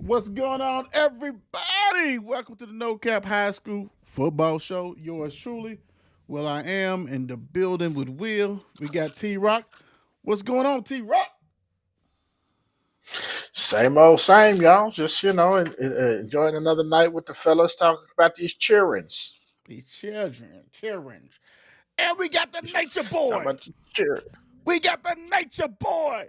What's going on, everybody? Welcome to the No Cap High School Football Show. Yours truly. Well, I am in the building with Will. We got T Rock. What's going on, T Rock? Same old same, y'all. Just enjoying another night with the fellas talking about these childrens. These children. And we got the nature Talking boy. about the children. We got the nature boy.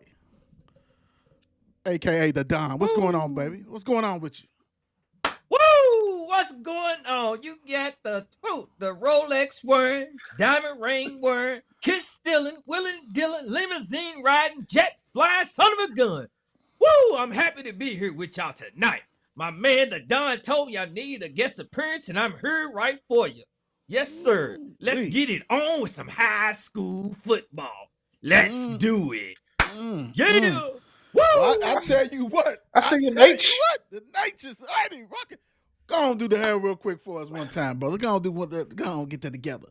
AKA the Don. What's going on, baby? What's going on with you? Woo! What's going on? You got the Rolex wearing, diamond ring wearing, kiss stealing, willing dealing, limousine riding, jet flying, son of a gun. Woo! I'm happy to be here with y'all tonight. My man, the Don, told me I need a guest appearance, and I'm here right for you. Yes, sir. Let's get it on with some high school football. Let's do it. Yeah. Woo! Well, I tell you what. I see you, Nate. The nature's already rocking. Go on, do the hair real quick for us one time, brother. Go on, get that together.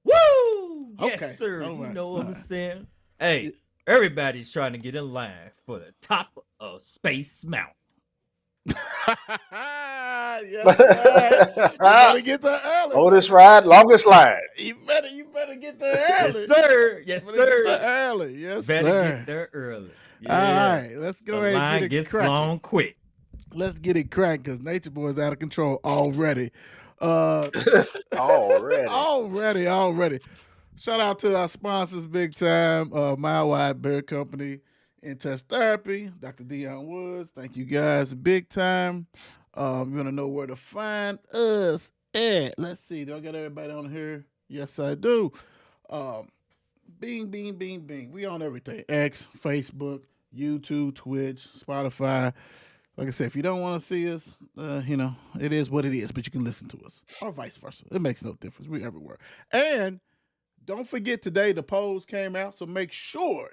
Woo! Okay. Yes, sir. All You right. know what All I'm right. saying? Hey, everybody's trying to get in line for the top of Space Mountain. Yes, sir. You better get there early. Oldest ride, longest line. You better get there early. Yes, sir. Yes, You better get sir. there early. Yes, Better sir. get there early. All right, let's go The ahead line and get it gets cracking. long quick. Let's get it cracked because Nature Boy's out of control already. Already. Already. Shout out to our sponsors big time, Mile Wide Bear Company, In Touch Therapy, Dr. Dion Woods. Thank you guys big time. You want to know where to find us at? Let's see. Do I got everybody on here? Yes, I do. Bing. We on everything. X, Facebook, YouTube, Twitch, Spotify. Like I said, if you don't want to see us, it is what it is, but you can listen to us. Or vice versa. It makes no difference. We're everywhere. And don't forget today the polls came out, so make sure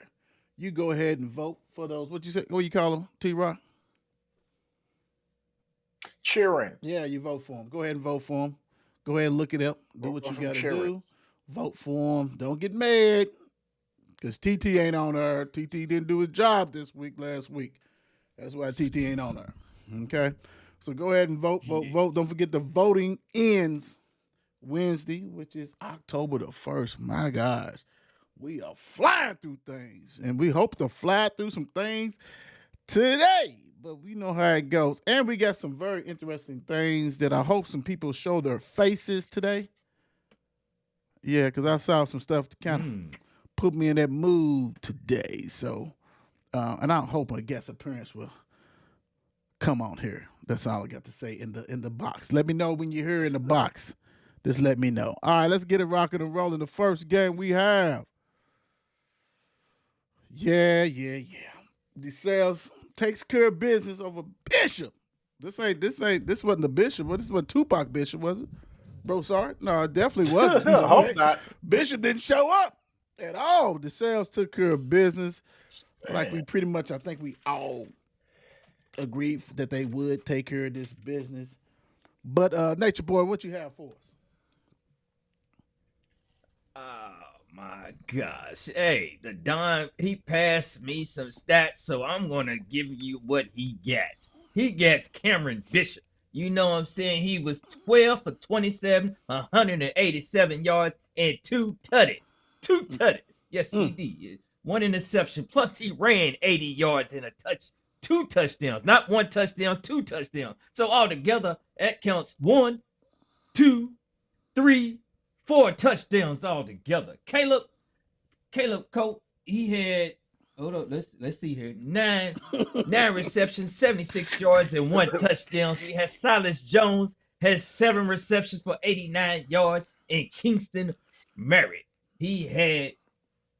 you go ahead and vote for those. What you call them, T-Rock? Cheering. Yeah, you vote for them. Go ahead and vote for them. Go ahead and look it up. Do what you got to do. Vote for them. Don't get mad because TT ain't on there. TT didn't do his job last week. That's why TT ain't on there. Okay? So go ahead and vote. Don't forget the voting ends Wednesday, which is October the 1st. My gosh. We are flying through things. And we hope to fly through some things today. But we know how it goes. And we got some very interesting things that I hope some people show their faces today. Yeah, because I saw some stuff to kind of put me in that mood today. So, and I hope a guest appearance will come on here. That's all I got to say in the box. Let me know when you're here in the box. Just let me know. All right, let's get it rocking and rolling. The first game we have. Yeah. DeSales takes care of business over Bishop. This wasn't the Bishop. This wasn't Tupac Bishop, was it? Brossart? No, it definitely wasn't. I hope not. Bishop didn't show up at all. DeSales took care of business. Like I think we all agreed that they would take care of this business. But Nature Boy, what you have for us? Oh my gosh. Hey, the Don, he passed me some stats, so I'm going to give you what he gets. He gets Cameron Bishop. You know what I'm saying? He was 12 for 27, 187 yards, and 2 tutties. 2 tutties. Yes, he did. 1 interception. Plus, he ran 80 yards and 2 touchdowns. Not 1 touchdown, 2 touchdowns. So altogether, that counts 1, 2, 3, 4 touchdowns altogether. Caleb Cope, he had, hold up, let's see here. 9 receptions, 76 yards, and 1 touchdown. So he has Silas Jones, has 7 receptions for 89 yards, and Kingston Merritt. He had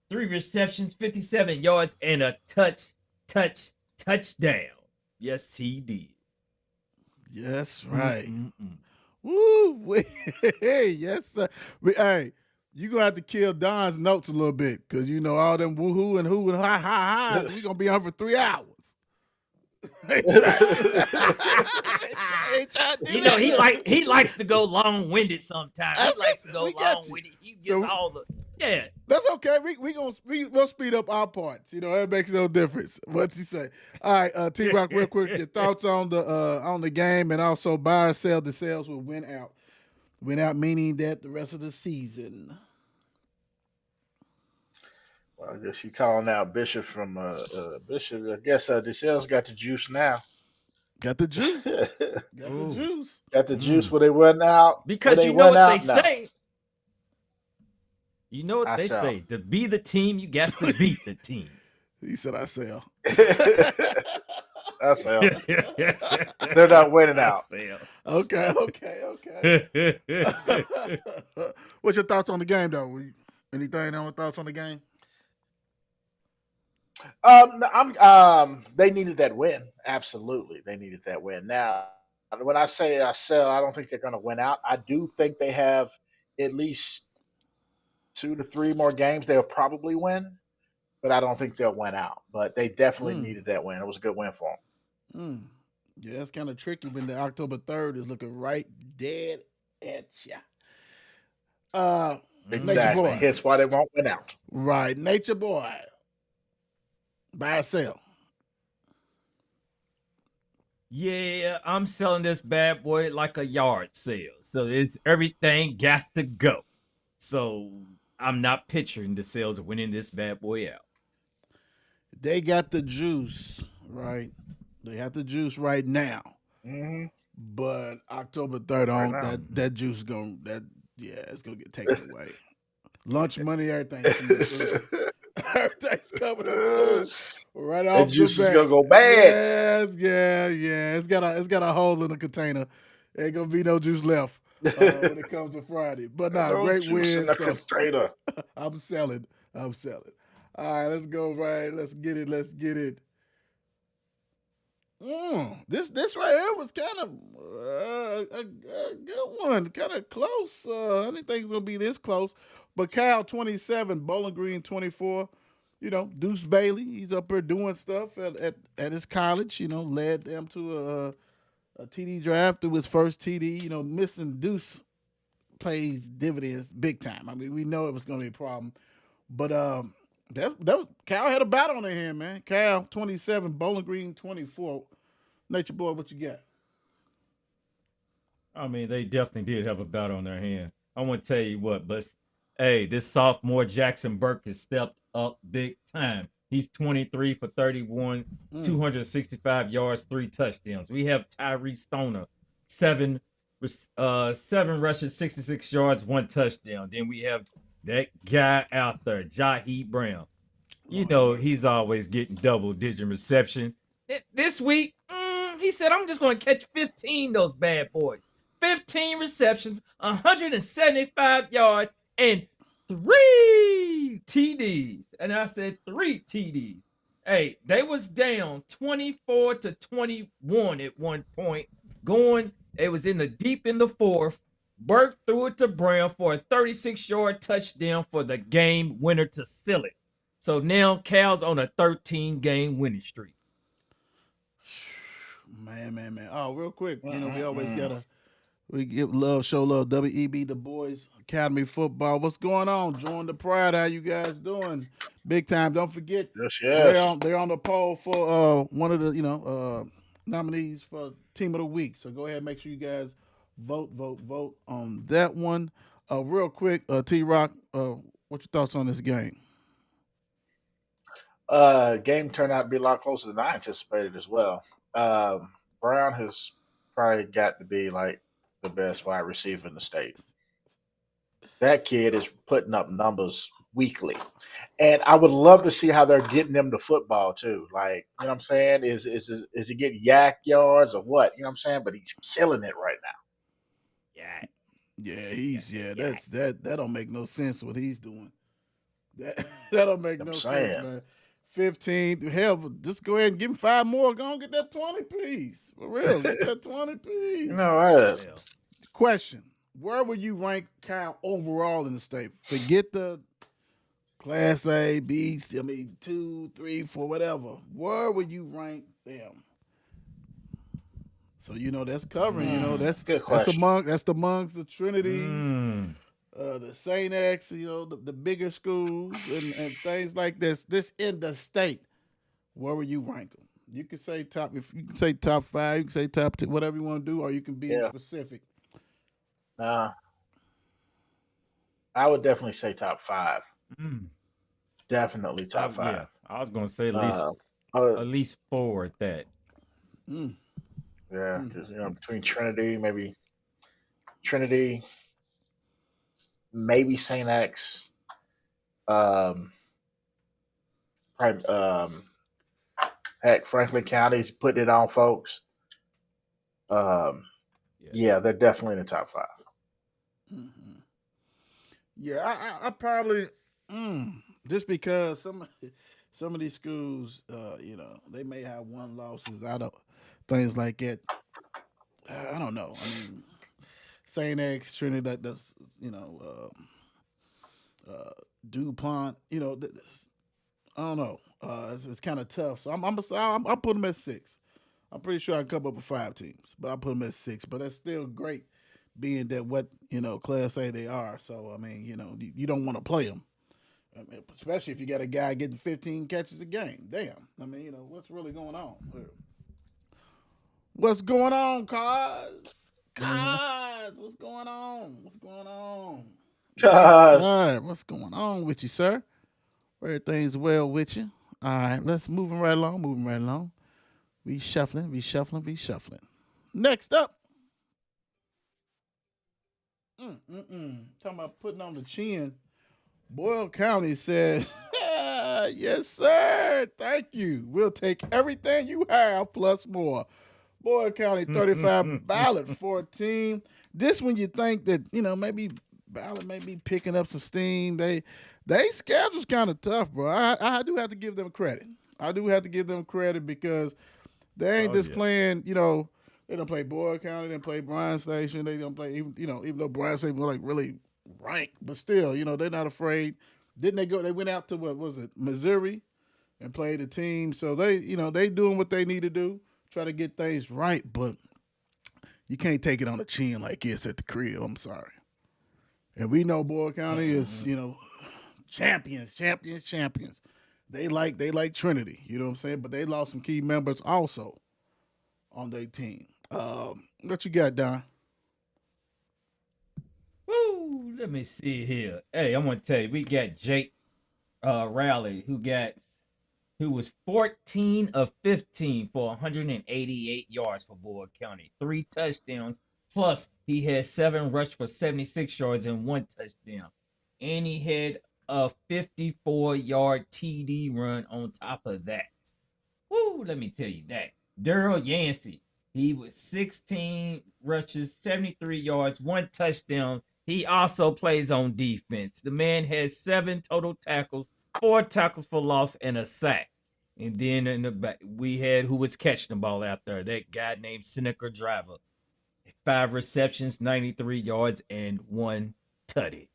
3 receptions, 57 yards, and a touchdown. Yes, he did. Yes, right. Woo! Yes, sir. Hey, you gonna have to kill Don's notes a little bit because you know all them woohoo and who and ha. We gonna be on for 3 hours. You know he likes to go long winded sometimes. He likes to go long winded. He gets all the Yeah. That's okay. We'll speed up our parts. That makes no difference. What's he say? All right, T-Rock, real quick, your thoughts on the game, and also buy or sell. DeSales will win out. Win out meaning that the rest of the season. Well, I guess you calling out Bishop from Bishop. I guess DeSales got the juice now. Got the juice. got Got the juice. the juice where they went out. Because you know what they say. You know what they say. To be the team, you got to beat the team. He said, I sell. I sell. They're not winning out. Okay. What's your thoughts on the game, though? Anything on thoughts on the game? They needed that win. Absolutely, they needed that win. Now, when I say I sell, I don't think they're going to win out. I do think they have at least 2 to 3 more games they'll probably win, but I don't think they'll win out. But they definitely needed that win. It was a good win for them. Yeah, it's kind of tricky when the October 3rd is looking right dead at you. Exactly. Hence why they won't win out. Right. Nature Boy. Buy or sell? Yeah, I'm selling this bad boy like a yard sale. So it's everything got to go. So I'm not picturing DeSales winning this bad boy out. They got the juice, right? They have the juice right now. Mm-hmm. But October 3rd on that juice it's gonna get taken away. Lunch money, everything's coming up. Right off the bat. The juice is gonna go bad. Yeah. It's got a hole in the container. Ain't gonna be no juice left when it comes to Friday. But great win. In the container. I'm selling. All right, let's go. Right, let's get it. This right here was kind of a good one, kind of close. I didn't think it was gonna be this close. But Cal 27, Bowling Green 24. Deuce Bailey, he's up there doing stuff at his college. Led them to a TD draft through his first TD. Missing Deuce plays dividends big time. I mean, we know it was going to be a problem, but that was Cal had a battle on their hand, man. Cal 27, Bowling Green 24. Nature Boy, what you got? I mean, they definitely did have a battle on their hand. I want to tell you what, but hey, this sophomore Jackson Burke has stepped up big time. He's 23 for 31, 265 yards, 3 touchdowns. We have Tyree Stoner, 7 rushes, 66 yards, 1 touchdown. Then we have that guy out there, Jaheed Brown. He's always getting double-digit reception. This week, he said, I'm just going to catch 15 those bad boys. 15 receptions, 175 yards, and 3 TDs. And I said 3 TDs. Hey, they was down 24 to 21 at one point. It was deep in the fourth. Burke threw it to Brown for a 36-yard touchdown for the game winner to seal it. So now Cal's on a 13-game winning streak. Man. Oh, real quick, we always gotta show love. WEB Dubois Academy Football. What's going on? Join the pride. How you guys doing? Big time. Don't forget. Yes. They're on the poll for one of the nominees for Team of the Week. So go ahead and make sure you guys vote on that one. Real quick, T-Rock, what's your thoughts on this game? Game turned out to be a lot closer than I anticipated as well. Brown has probably got to be like the best wide receiver in the state. That kid is putting up numbers weekly. And I would love to see how they're getting them to football too. Like, you know what I'm saying? Is he getting yak yards or what? You know what I'm saying? But he's killing it right now. That don't make no sense what he's doing. That don't make no sense, man. 15, hell, just go ahead and give him 5 more. Go and get that 20 piece. For real, get that 20 piece. Question: where would you rank Kyle overall in the state? Forget the Class A, B, 2, 3, 4, whatever. Where would you rank them? So that's covering. That's amongst the Trinity, the Saint X, the bigger schools and things like this. This in the state, where would you rank them? You can say top. If you can say top five, you can say top 10, whatever you want to do, or you can be Yeah. specific. I would definitely say top 5. Mm. Definitely top 5. Yeah, I was gonna say Uh, at least 4 at that. Mm. yeah, because between Trinity, maybe Saint X, probably, heck, Franklin County's putting it on folks. Yeah, they're definitely in the top 5. Mm-hmm. Yeah, I probably just because some of these schools, they may have one losses out of things like that. I don't know. I mean, Saint X, Trinity, that's DuPont. I don't know. It's kind of tough. So I'll put them at 6. I'm pretty sure I can come up with 5 teams, but I'll put them at 6. But that's still great, being that what Class A they are. So I mean, you don't want to play them, especially if you got a guy getting 15 catches a game. Damn. I mean, what's really going on here? What's going on, Cuz? What's going on? What's going on? Yes, what's going on with you, sir? Everything's well with you. All right, let's moving right along. We shuffling. Next up. Talking about putting on the chin. Boyle County says, yes, sir. Thank you. We'll take everything you have plus more. Boyle County 35, Ballard 14. This one you think that, maybe Ballard may be picking up some steam. They schedule's kind of tough, bro. I do have to give them credit. Because they ain't playing, they don't play Boyle County, they don't play Bryan Station, they don't play, even though Bryan Station was like really ranked, but still, they're not afraid. Didn't they go, they went out to, what was it, Missouri and played a team. So they, they doing what they need to do, try to get things right, but you can't take it on the chin like this at the crib. I'm sorry. And we know Boyle County is, champions. They like Trinity, you know what I'm saying? But they lost some key members also on their team. What you got, Don? Woo, let me see here. Hey, I'm gonna tell you, we got Jake Rowley, who was 14 of 15 for 188 yards for Boyle County, 3 touchdowns, plus he had 7 rushed for 76 yards and 1 touchdown. And he had a 54-yard TD run on top of that. Woo, let me tell you that. Daryl Yancey, he was 16 rushes, 73 yards, 1 touchdown. He also plays on defense. The man has 7 total tackles, 4 tackles for loss, and a sack. And then in the back, we had who was catching the ball out there, that guy named Seneca Driver. 5 receptions, 93 yards, and 1 tutty.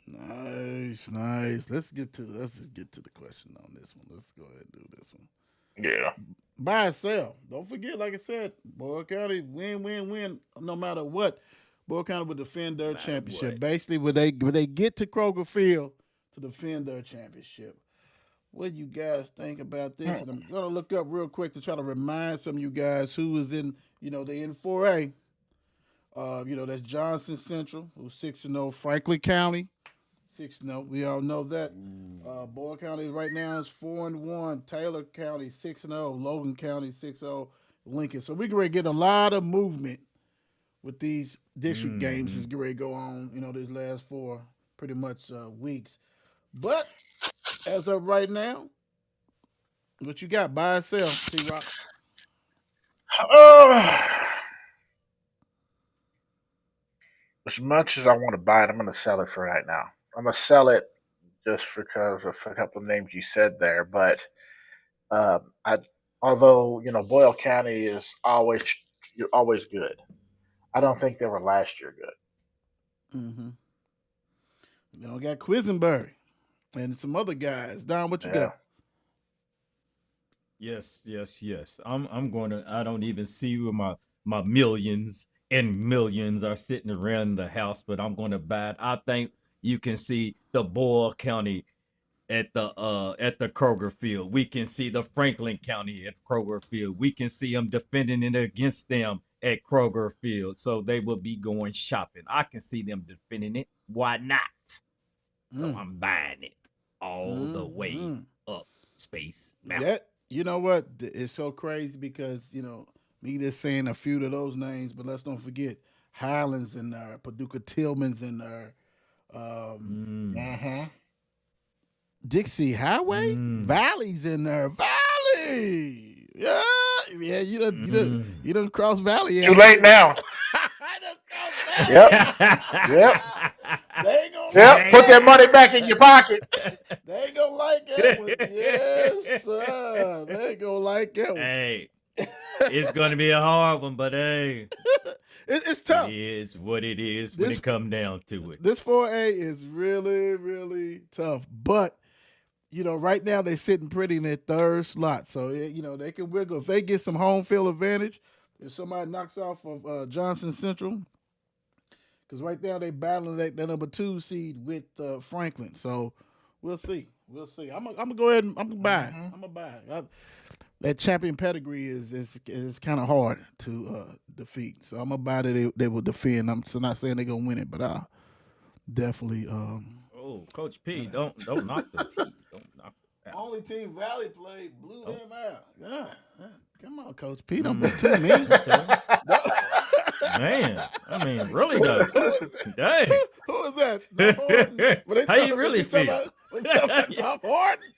Nice. Let's just get to the question on this one. Let's go ahead and do this one. Yeah. Buy or sell. Don't forget, like I said, Boyle County win, no matter what. Boyle County will defend their championship. What? Basically, when they get to Kroger Field to defend their championship. What do you guys think about this? And I'm gonna look up real quick to try to remind some of you guys who is in, they in 4A. That's Johnson Central, who's 6-0. Franklin County, 6-0. We all know that. Boyle County right now is 4-1. Taylor County 6-0. Logan County 6-0. Lincoln. So we can get a lot of movement with these district games as get ready to go on. These last 4 pretty much weeks. But as of right now, what you got? Buy or sell, T-Rock? As much as I want to buy it, I'm going to sell it for right now. I'm going to sell it just because of a couple of names you said there. But although Boyle County is always good, I don't think they were last year good. Mm-hmm. Got Quisenberry and some other guys. Don, what you got? Yes. I don't even see where my millions and millions are sitting around the house, but I'm going to buy it. I think you can see the Boyle County at the Kroger Field. We can see the Franklin County at Kroger Field. We can see them defending it against them at Kroger Field. So they will be going shopping. I can see them defending it. Why not? So I'm buying it all the way up Space Mountain. That, you know what? It's so crazy because, me just saying a few of those names, but let's don't forget Highlands in there, Paducah Tillman's in there, Dixie Highway, Valley's in there, Valley. Yeah, you done cross Valley. Too late now. Yep. They ain't gonna Yep. Put that money back in your pocket. They ain't gonna like that one. Yes, sir. They ain't gonna like that one. Hey, it's gonna be a hard one, but hey, it's tough. It is what it is when it comes down to it. This 4A is really, really tough, but right now they're sitting pretty in their third slot, so they can wiggle if they get some home field advantage. If somebody knocks off of Johnson Central, because right now they battling that number 2 seed with Franklin, so we'll see. I'm gonna go ahead and I'm gonna buy. I'm gonna buy. That champion pedigree is kind of hard to defeat, so I'm gonna buy that they will defend. I'm not saying they're gonna win it, but I'll definitely. Oh, Coach P, don't knock the P. Don't knock the only team Valley played blew them out. Yeah, come on, Coach P, don't be too mean. Man, I mean, really though. Dang. Who is that? How you really feel? About Hardin?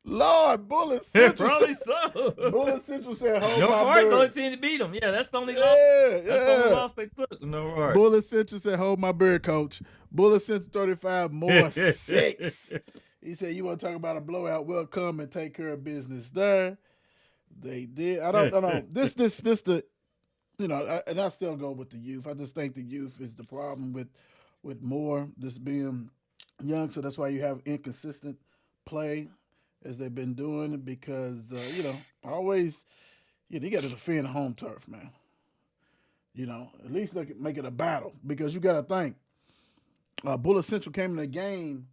Lord, Bullitt Central. Probably so. Bullitt Central said, "Hold no my Hardin's bird." the only team to beat them. Yeah, that's the only loss. That's the only loss they took. No Hardin. Bullitt Central said, "Hold my bird, Coach." Bullitt Central 35 more 6. He said, "You want to talk about a blowout? We'll come and take care of business there." They did. I don't know. This the. And I still go with the youth. I just think the youth is the problem with Moore, this being young. So that's why you have inconsistent play as they've been doing, because, always, you got to defend home turf, man. At least make it a battle, because you got to think, Bullitt Central came in the game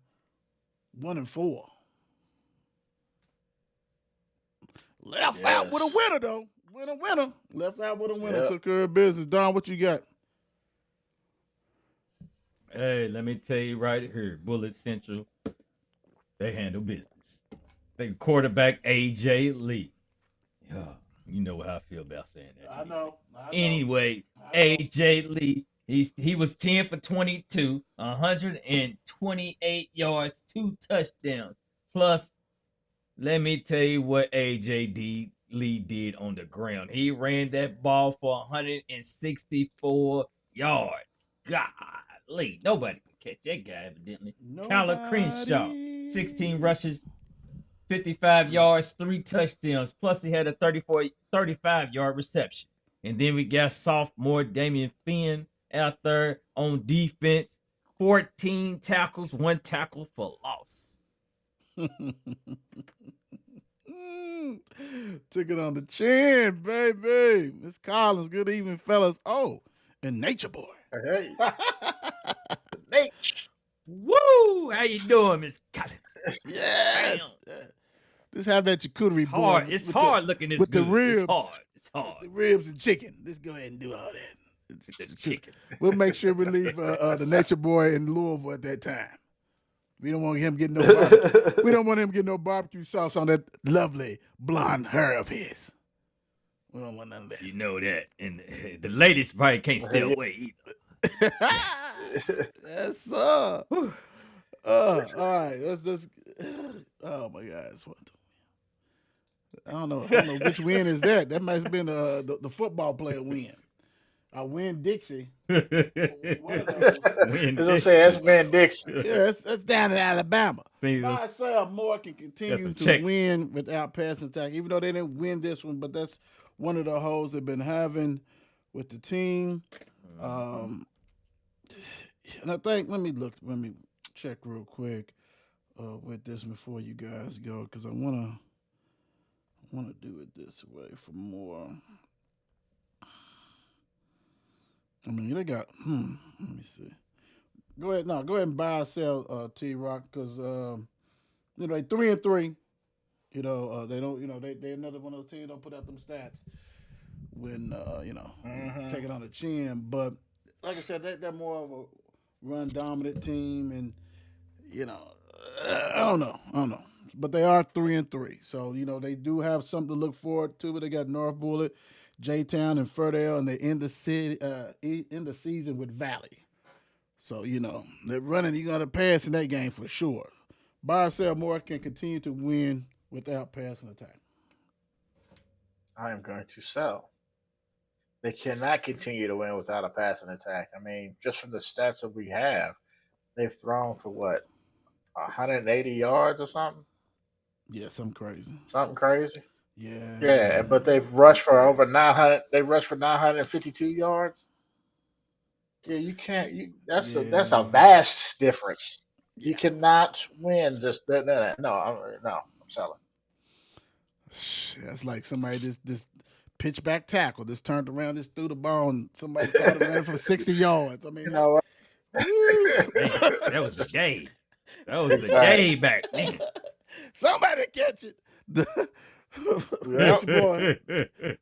1-4. Left out with a winner, though. Winner. Left out with a winner. Yep. Took care of business. Don, what you got? Hey, let me tell you right here. Bullitt Central, they handle business. They quarterback A.J. Lee. Yeah, you know how I feel about saying that. I know. Anyway, A.J. Lee, he was 10 for 22, 128 yards, 2 touchdowns. Plus, let me tell you what A.J. Lee did on the ground. He ran that ball for 164 yards. Golly, nobody could catch that guy, evidently. Kyler Crenshaw, 16 rushes, 55 yards, 3 touchdowns. Plus, he had a 35-yard reception. And then we got sophomore Damian Finn out there on defense. 14 tackles, 1 tackle for loss. Took it on the chin, baby. Miss Collins, good evening, fellas. Oh, and Nature Boy. Hey. Nate. Woo! How you doing, Miss Collins? Yes. Just have that charcuterie board. It's hard looking this with good. The ribs. It's hard. The ribs and chicken. Let's go ahead and do all that. The chicken. We'll make sure we leave the Nature Boy in Louisville at that time. We don't want him getting no barbecue. We don't want him getting no barbecue sauce on that lovely blonde hair of his. We don't want none of that. You know that. And the ladies probably can't stay away either. Yes, sir. All right. Let's oh my God. I don't know which win is that. That must have been the football player win. I win Dixie. As I say, that's Win Dixie. Yeah, that's down in Alabama. Isaiah Moore can continue to win without passing attack, even though they didn't win this one. But that's one of the holes they've been having with the team. And I think let me check real quick with this before you guys go, because I wanna do it this way for more. I mean, they got. Let me see. Go ahead. No, go ahead and buy or sell T Rock because they 3-3. They don't. They another one of those teams don't put out them stats when take it on the chin. But like I said, they're more of a run dominant team, and I don't know. But they are 3-3, so they do have something to look forward to. But they got North Bullitt, J Town, and Fairdale, and they end the season with Valley. So they're running. You're gonna pass in that game for sure. Buy or sell more can continue to win without passing attack. I am going to sell. They cannot continue to win without a passing attack. I mean, just from the stats that we have, they've thrown for what, 180 yards or something? Yeah, something crazy. Something crazy? Yeah. Yeah, but they've rushed for over 900. They rushed for 952 yards. Yeah, you can't. That's a vast difference. You cannot win just that. No, I'm selling. That's like somebody just pitch back tackle, just turned around, just threw the ball, and somebody caught it around for 60 yards. I mean, you know what? That was the day. That was the day back then. Somebody catch it.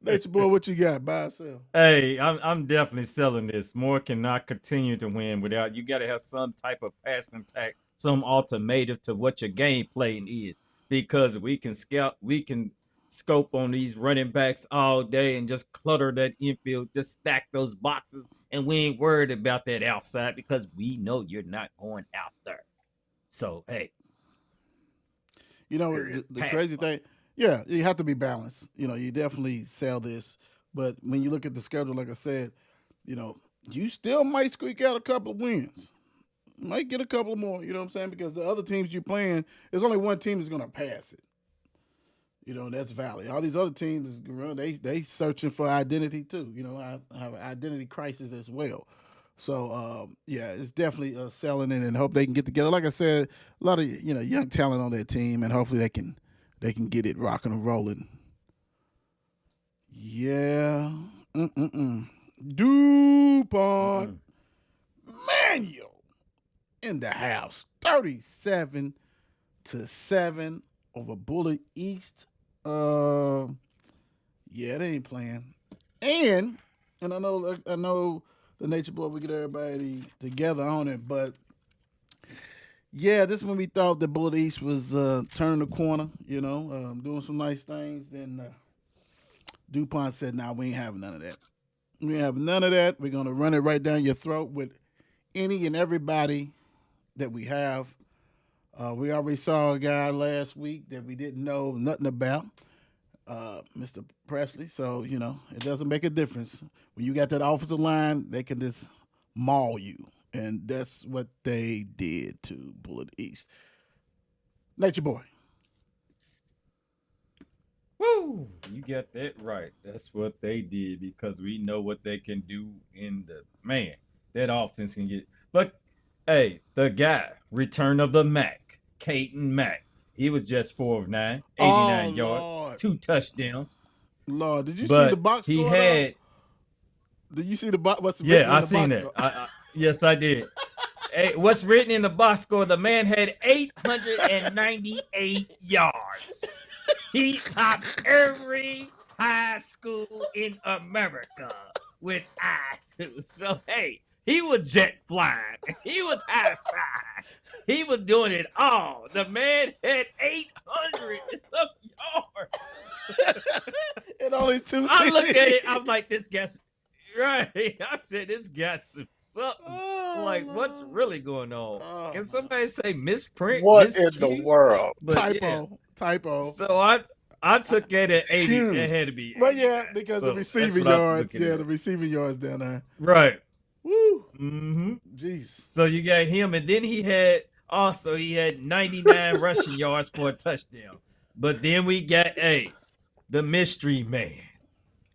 Nature boy, what you got? Buy or sell? Hey, I'm definitely selling this. More cannot continue to win without. You got to have some type of passing attack, some alternative to what your game plan is, because we can scope on these running backs all day and just clutter that infield, just stack those boxes, and we ain't worried about that outside because we know you're not going out there. So hey, the crazy thing. Yeah, you have to be balanced. You definitely sell this. But when you look at the schedule, like I said, you still might squeak out a couple of wins. Might get a couple more, you know what I'm saying? Because the other teams you're playing, there's only one team that's going to pass it. That's Valley. All these other teams, they searching for identity too. Have an identity crisis as well. So, it's definitely selling it and hope they can get together. Like I said, a lot of, young talent on their team, and hopefully they can get it rocking and rolling. Yeah. DuPont Manual in the house. 37-7 over Bullitt East. They ain't playing. And I know the Nature Boy, we get everybody together on it, but yeah, this is when we thought that Bullitt East was turning the corner, doing some nice things. Then DuPont said, nah, we ain't having none of that. We ain't having none of that. We're going to run it right down your throat with any and everybody that we have. We already saw a guy last week that we didn't know nothing about, Mr. Presley. So, it doesn't make a difference. When you got that offensive line, they can just maul you. And that's what they did to Bullitt East. Nature Boy. Woo! You got that right. That's what they did because we know what they can do in the man. That offense can get. But hey, the guy, return of the Mac, Caden Mack. He was just 4 of 9, 89 yards, Lord. 2 touchdowns. Lord, did you see the box score? He had. Did you see the box? What's Yeah, I seen it. Yes, I did. Hey, what's written in the box score? The man had 898 yards. He topped every high school in America with I2. So, hey, he was jet flying. He was high five. He was doing it all. The man had 800 yards. And only 2 I looked at it. I'm like, this guy's right. I said, this guy's something. Like, what's really going on? Can somebody say misprint? What in the world? But, typo. So I took that at 80. It had to be 80. Well, yeah, because the receiving yards. Yeah, the receiving yards down there. Right. Woo. Mm-hmm. Jeez. So you got him, and then he had 99 rushing yards for a touchdown. But then we got the mystery man.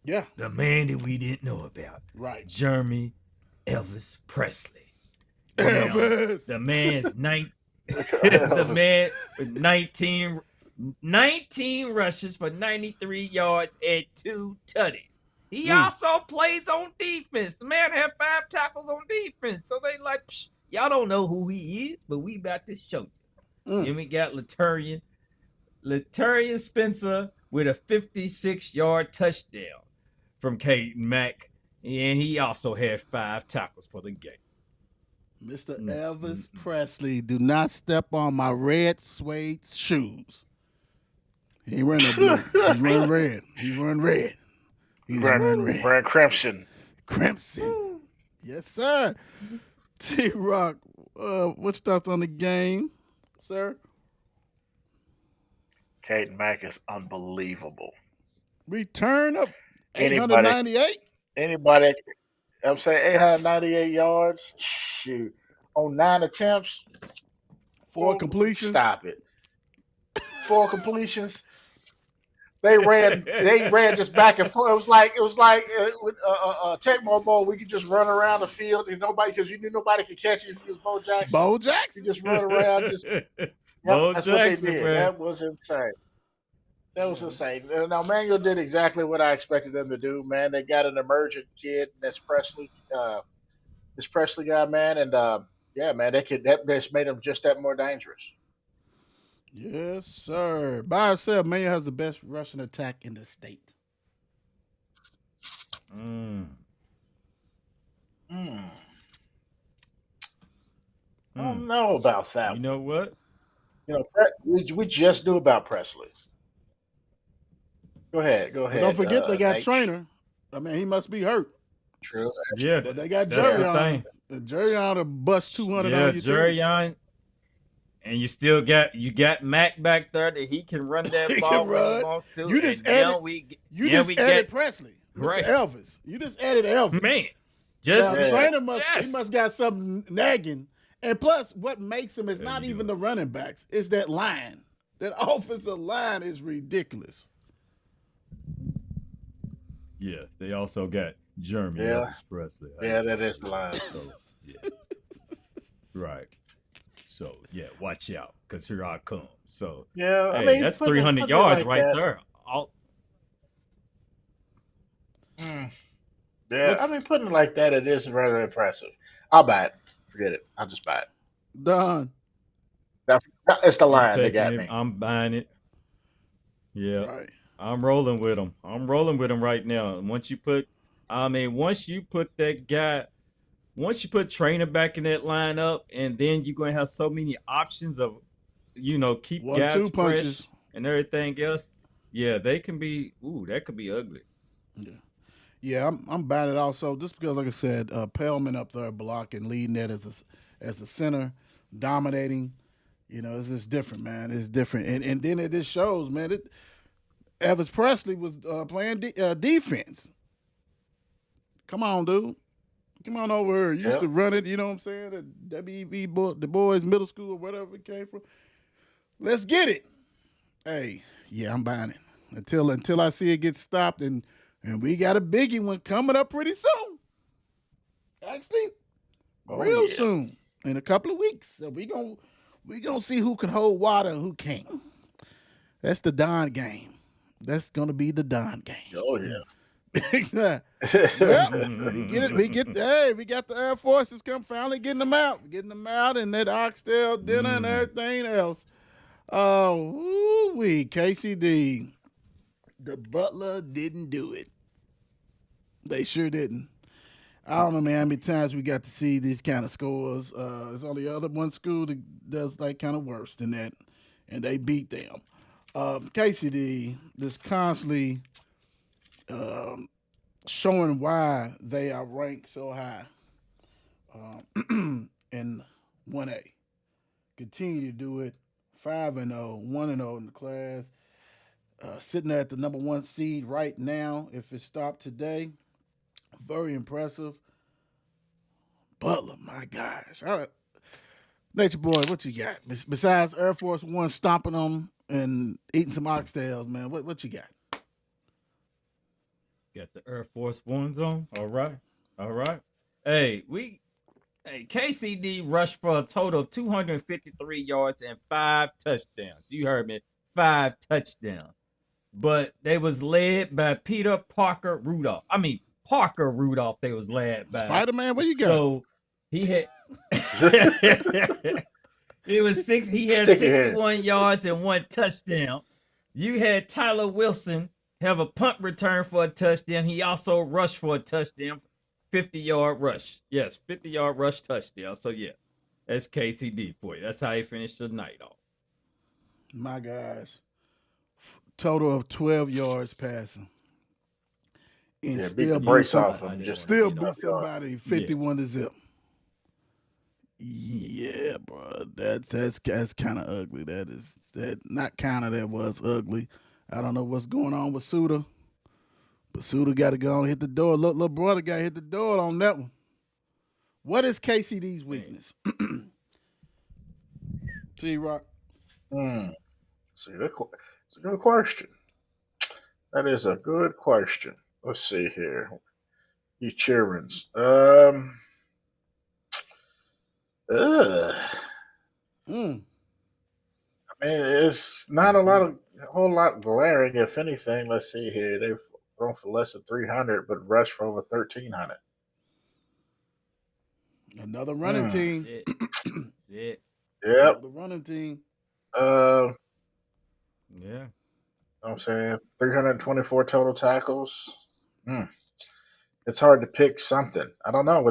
Yeah. The man that we didn't know about. Right. Jeremy Elvis Presley. Elvis. The man's the man with 19 rushes for 93 yards and 2 tutties. He also plays on defense. The man had 5 tackles on defense. So they like, y'all don't know who he is, but we about to show you. Then we got Laturian Spencer with a 56-yard touchdown from Caden Mack. And he also had 5 tackles for the game. Mr. Elvis Presley, do not step on my red suede shoes. He ain't wearing no blue. He's wearing red. He's wearing red. He's wearing red. Wearing crimson. Crimson. Yes, sir. T-Rock, what's thoughts on the game, sir? Caden Mack is unbelievable. Return of 898. Anybody, I'm saying 898 yards. Shoot. On 9 attempts. 4 completions. Stop it. 4 completions. They ran just back and forth. It was like with Tecmo Bowl. We could just run around the field and because you knew nobody could catch you if you was Bo Jackson. Bo Jackson. You just run around. That's what they did. Man. That was insane. Now Mango did exactly what I expected them to do. Man, they got an emergent kid. That's Presley. This Presley guy, man, and man, that just made him just that more dangerous. Yes, sir. By itself, Mayo has the best rushing attack in the state. I don't know about that. You know what? We just knew about Presley. Go ahead. But don't forget they got Trainer. I mean, he must be hurt. True. Yeah, but they got Jerry on. Jerry on to bust 200 on you. Jerry on. And you still got Mac back there that he can run that ball when he wants to. You just added Presley. Right. Elvis. You just added Elvis. Man. Trainer must got something nagging. And plus, what makes him is not even the running backs. It's that line. That offensive line is ridiculous. Yeah, they also got Jeremy Elvis Presley. Yeah, that is the line. So, yeah. Right. So, yeah, watch out, because here I come. So, yeah, I mean, that's 300 yards like right there. Yeah, I mean, putting it like that, it is rather impressive. I'll buy it. Forget it. I'll just buy it. Done. It's the line they got me. I'm buying it. Yeah. Right. I'm rolling with them. Right now. Once you put that guy, once you put Trainer back in that lineup, and then you're going to have so many options of, keep guys fresh and everything else. Yeah, they can be. That could be ugly. Yeah. I'm buying it also just because, like I said, Pellman up there blocking, leading that as a center, dominating. It's just different, man. It's different, and then it just shows, man. Elvis Presley was playing defense. Come on, dude. Come on over here. You used to run it, you know what I'm saying? The WEB Dubois Middle School or whatever it came from. Let's get it. Hey, yeah, I'm buying it. Until I see it get stopped, and we got a biggie one coming up pretty soon. Actually, real soon. In a couple of weeks. So we gonna see who can hold water and who can't. That's the Don game. That's gonna be the Don game. Oh yeah. Well, we got the Air Forces finally getting them out, and that oxtail dinner and everything else. Oh, KCD, the Butler didn't do it. They sure didn't. I don't know, man, how many times we got to see these kind of scores. There's only other one school that does like kind of worse than that, and they beat them. KCD just constantly showing why they are ranked so high in 1A. Continue to do it. 5-0, 1-0 in the class. Sitting there at the number 1 seed right now. If it stopped today, very impressive. Butler, my gosh. Nature Boy, what you got? Besides Air Force One stomping them and eating some oxtails, man, what you got? Got the Air Force Ones on. All right. Hey, KCD rushed for a total of 253 yards and 5 touchdowns. You heard me. 5 touchdowns. but they was led by Peter Parker Rudolph. I mean Parker Rudolph. They was led by Spider-Man, what you got? So he had. It was six. He had Stick it here. 61 yards and 1 touchdown. You had Tyler Wilson have a punt return for a touchdown. He also rushed for a touchdown, 50-yard rush. Yes, 50-yard rush touchdown. So yeah, that's KCD for you. That's how he finished the night off. My guys, total of 12 yards passing. And Yeah, beat still the beat brakes somebody, off him. Just still beat beat up, somebody 51-0. Yeah, bro, that's kind of ugly. That was ugly. I don't know what's going on with Suda, but Suda got to go and hit the door. Look, little brother got to hit the door on that one. What is KCD's weakness? T-Rock. It's a good question. That is a good question. Let's see here. You cheerings. I mean, it's not a whole lot glaring, if anything. Let's see here. They've thrown for less than 300, but rushed for over 1,300. Another running team. Yep. Another running team. Yeah. You know what I'm saying? 324 total tackles. It's hard to pick something. I don't know.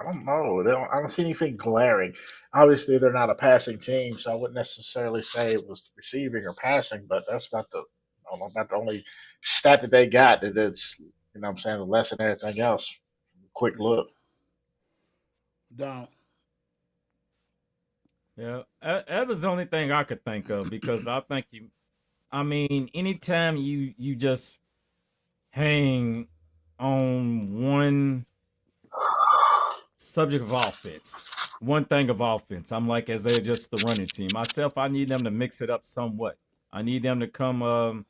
I don't know. I don't see anything glaring. Obviously, they're not a passing team, so I wouldn't necessarily say it was receiving or passing, but that's about the only stat that they got. That's, you know what I'm saying, less than everything else. Quick look. Down. Yeah, that was the only thing I could think of, because I think anytime you just hang on one subject of offense, one thing of offense, I'm like, as they're just the running team. Myself, I need them to mix it up somewhat. I need them to come,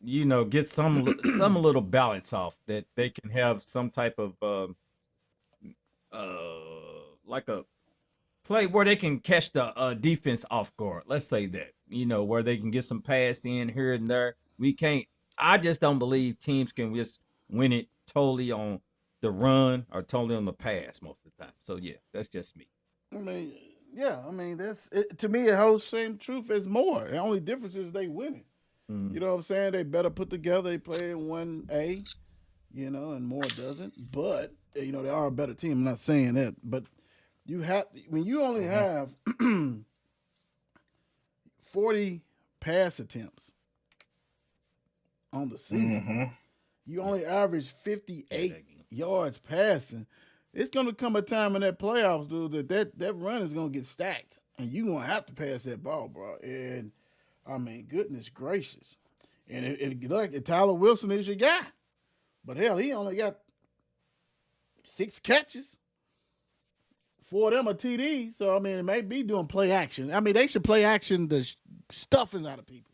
get some little balance off, that they can have some type of like a play where they can catch the defense off guard. Let's say that, where they can get some pass in here and there. I just don't believe teams can just win it totally on the run or totally on the pass most of the time. So yeah, that's just me. That's it. To me, it holds the same truth as more. The only difference is they winning. You know what I'm saying? They better put together. They play in 1A, and more doesn't. But they are a better team. I'm not saying that, but when you only have 40 pass attempts on the season, you only average 58 yards passing. It's going to come a time in that playoffs, dude, that run is going to get stacked, and you're going to have to pass that ball, bro. And, I mean, goodness gracious. And like Tyler Wilson is your guy. But, hell, he only got 6 catches. 4 of them are TDs. So, I mean, it may be doing play action. I mean, they should play action the stuffing out of people.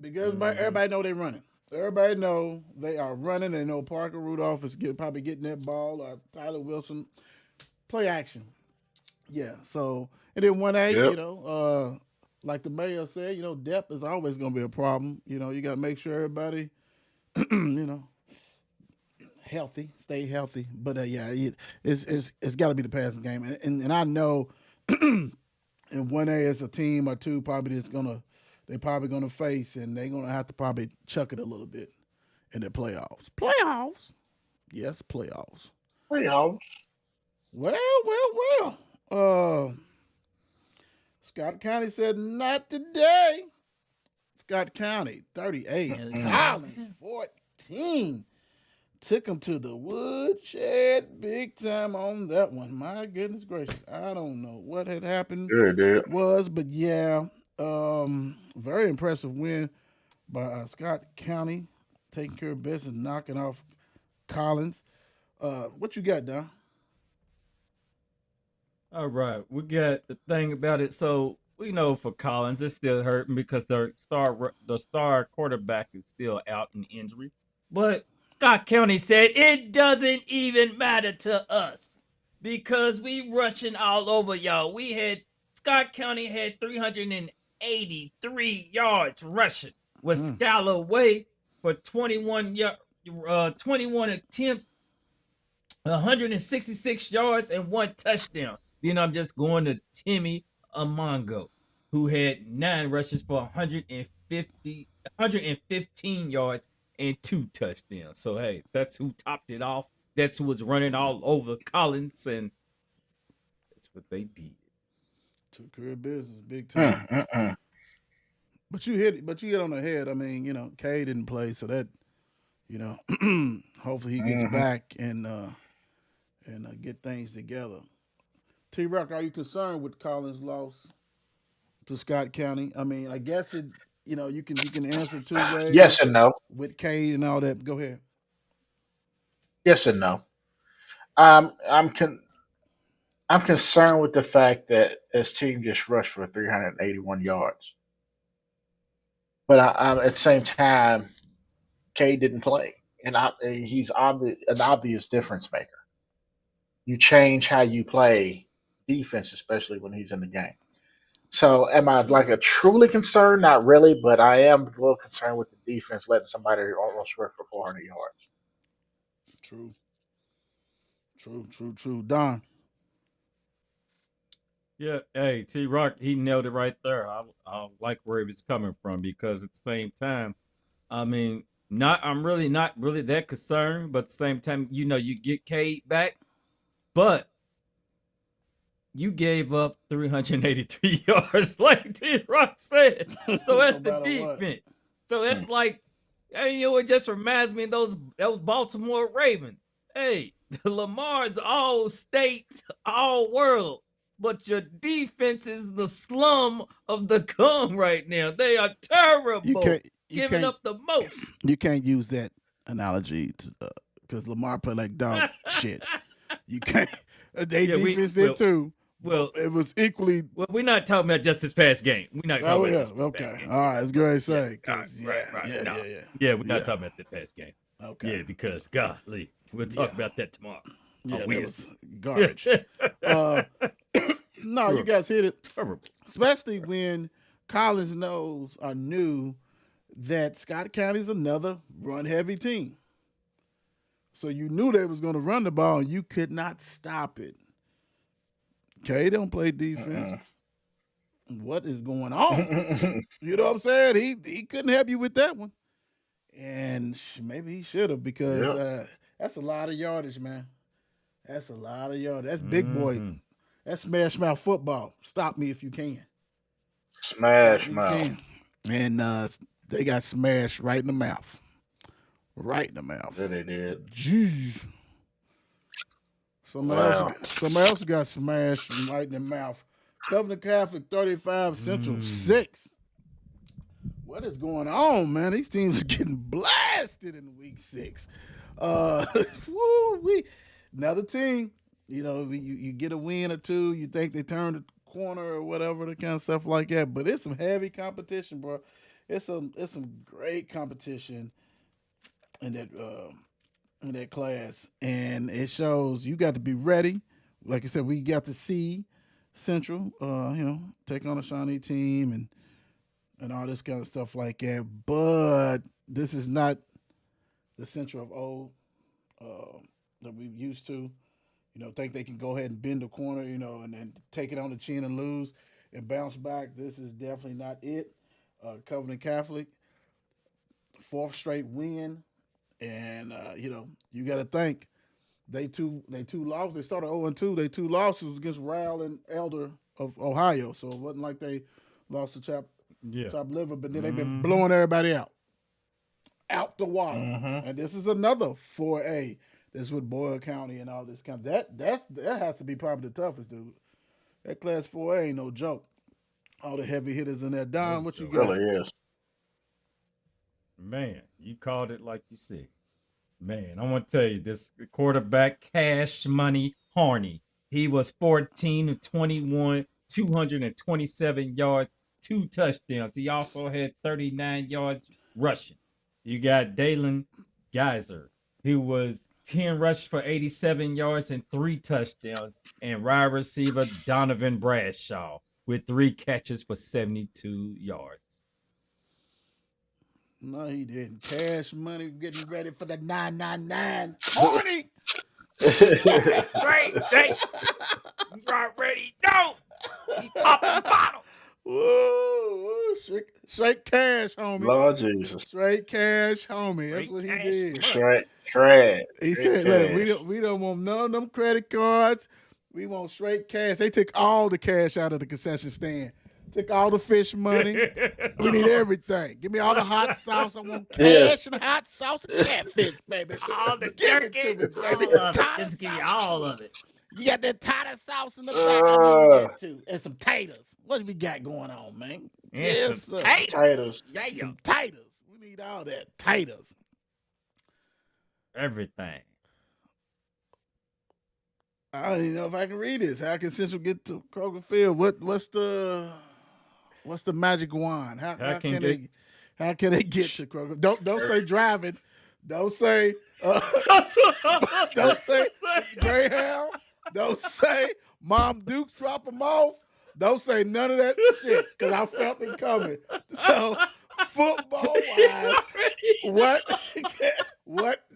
Because everybody know they're running. Everybody know they are running. They know Parker Rudolph is probably getting that ball, or Tyler Wilson. Play action. Yeah, so, and then 1A, like the mayor said, depth is always going to be a problem. You got to make sure everybody, healthy, stay healthy. But, it's got to be the passing game. And I know in 1A as a team or two they're probably going to face, and they're going to have to probably chuck it a little bit in the playoffs. Playoffs? Yes, playoffs. Playoffs. Well. Scott County said not today. Scott County, 38. Collins, 14. Took him to the woodshed big time on that one. My goodness gracious. I don't know what had happened but yeah. Very impressive win by Scott County, taking care of business, knocking off Collins. What you got, Don? All right, we got the thing about it. So we know for Collins, it's still hurting because the star quarterback is still out in injury. But Scott County said it doesn't even matter to us because we rushing all over y'all. We had Scott County had 383 yards rushing, with Scalloway for 21 attempts, 166 yards, and 1 touchdown. Then I'm just going to Timmy Amongo, who had 9 rushes for 115 yards and 2 touchdowns. So hey, that's who topped it off. That's who was running all over Collins, and that's what they did. Took care of business, big time. But you hit on the head. I mean, you know, Kay didn't play, so that, you know, hopefully he gets back and get things together. T-Rock, are you concerned with Collins' loss to Scott County? I mean, I guess it. You know, you can answer 2 ways. Yes and no. With Cade and all that. Go ahead. Yes and no. I'm concerned with the fact that his team just rushed for 381 yards. But at the same time, Cade didn't play, and he's an obvious difference maker. You change how you play defense, especially when he's in the game. So am I like a truly concerned? Not really, but I am a little concerned with the defense letting somebody almost rush for 400 yards. True. Don. Yeah, hey, T-Rock, he nailed it right there. I like where he was coming from, because at the same time, I mean, I'm really not really that concerned, but at the same time, you know, you get Cade back, but you gave up 383 yards, like T-Rock said. So that's the defense. What. So that's like, hey, you know, it just reminds me of those Baltimore Ravens. Hey, Lamar's all state, all world, but your defense is the slum of the cum right now. They are terrible, giving up the most. You can't use that analogy because Lamar played like dog shit. You can't. They defense did too. Well, it was equally. Well, we're not talking about just this past game. We're not talking about this past game. All right, it's great to say. Right. Yeah, we're not talking about the past game. Okay. Yeah, because golly, we'll talk about that tomorrow. Yeah, that was garbage. No, you guys hit it. Terrible. Especially when Collins knew that Scott County is another run-heavy team. So you knew they was going to run the ball, and you could not stop it. Okay, don't play defense. What is going on? You know what I'm saying? He couldn't help you with that one. And maybe he should have, because that's a lot of yardage, man. That's a lot of yardage. That's big boy. That's smash mouth football. Stop me if you can. Smash mouth. And they got smashed right in the mouth. Right in the mouth. Yeah, they did. Jeez. Somebody else got smashed right in the mouth. Cov Catholic 35, Central 6. What is going on, man? These teams are getting blasted in week 6. Another team, you know, you get a win or two, you think they turned the corner or whatever, the kind of stuff like that. But it's some heavy competition, bro. It's some great competition in that class, and it shows you got to be ready. Like I said, we got to see Central, take on a Shawnee team and all this kind of stuff like that. But this is not the Central of old that we're used to. You know, think they can go ahead and bend the corner, you know, and then take it on the chin and lose and bounce back. This is definitely not it. Cov Catholic, 4th straight win. And, you got to think they two losses. They started 0-2. They 2 losses against Rowell and Elder of Ohio. So it wasn't like they lost to Chop Liver, but then they've been blowing everybody out the water. And this is another 4A. This with Boyle County and all this kind of that has to be probably the toughest, dude. That class 4A ain't no joke. All the heavy hitters in there. Don, what you got? It really is. Man, you called it like you said. Man, I want to tell you, this quarterback, Cash Money Harney, he was 14 of 21, 227 yards, 2 touchdowns. He also had 39 yards rushing. You got Dalen Geyser, who was 10 rushes for 87 yards and 3 touchdowns, and wide receiver Donovan Bradshaw, with 3 catches for 72 yards. No, he didn't. Cash Money getting ready for the 999 Horny. Right, hey, you already know. He popping bottle. Whoa, straight cash, homie. Lord Jesus. Straight cash, homie. That's Straight what he cash did. money. Straight trash. He Straight said, "Look, cash. we don't want none of them credit cards. We want straight cash." They took all the cash out of the concession stand. Took all the fish money. We need everything. Give me all the hot sauce. I want cash Yes. and hot sauce and catfish, baby. All the Give it jerky, to me, baby. all of it. Tartar Just give you sauce. all of it. You got that tartar sauce in the back. I need that too. And some taters. What have we got going on, man? And some sir. Potatoes. Yeah, Some taters. We need all that. Taters. everything. I don't even know if I can read this. How can Central get to Kroger Field? What's the magic wand? How can they get to Kroger? Don't say driving. Don't say don't say Greyhound. Don't say Mom Dukes drop them off. Don't say none of that shit because I felt it coming. So football wise, what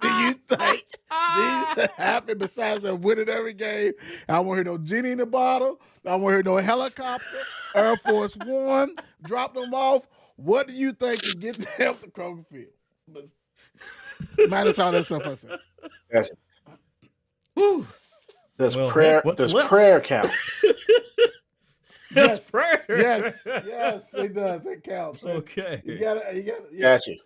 do you think needs to happen besides them winning every game? I don't want to hear no genie in the bottle. I don't want to hear no helicopter. Air Force One drop them off. What do you think to get them to Kroger Field? Minus all that stuff I said. Yes. Whew. Does Well, prayer what's does left? prayer count? That's prayer. Yes, it does. It counts. Okay. You gotta. Yeah. Got you.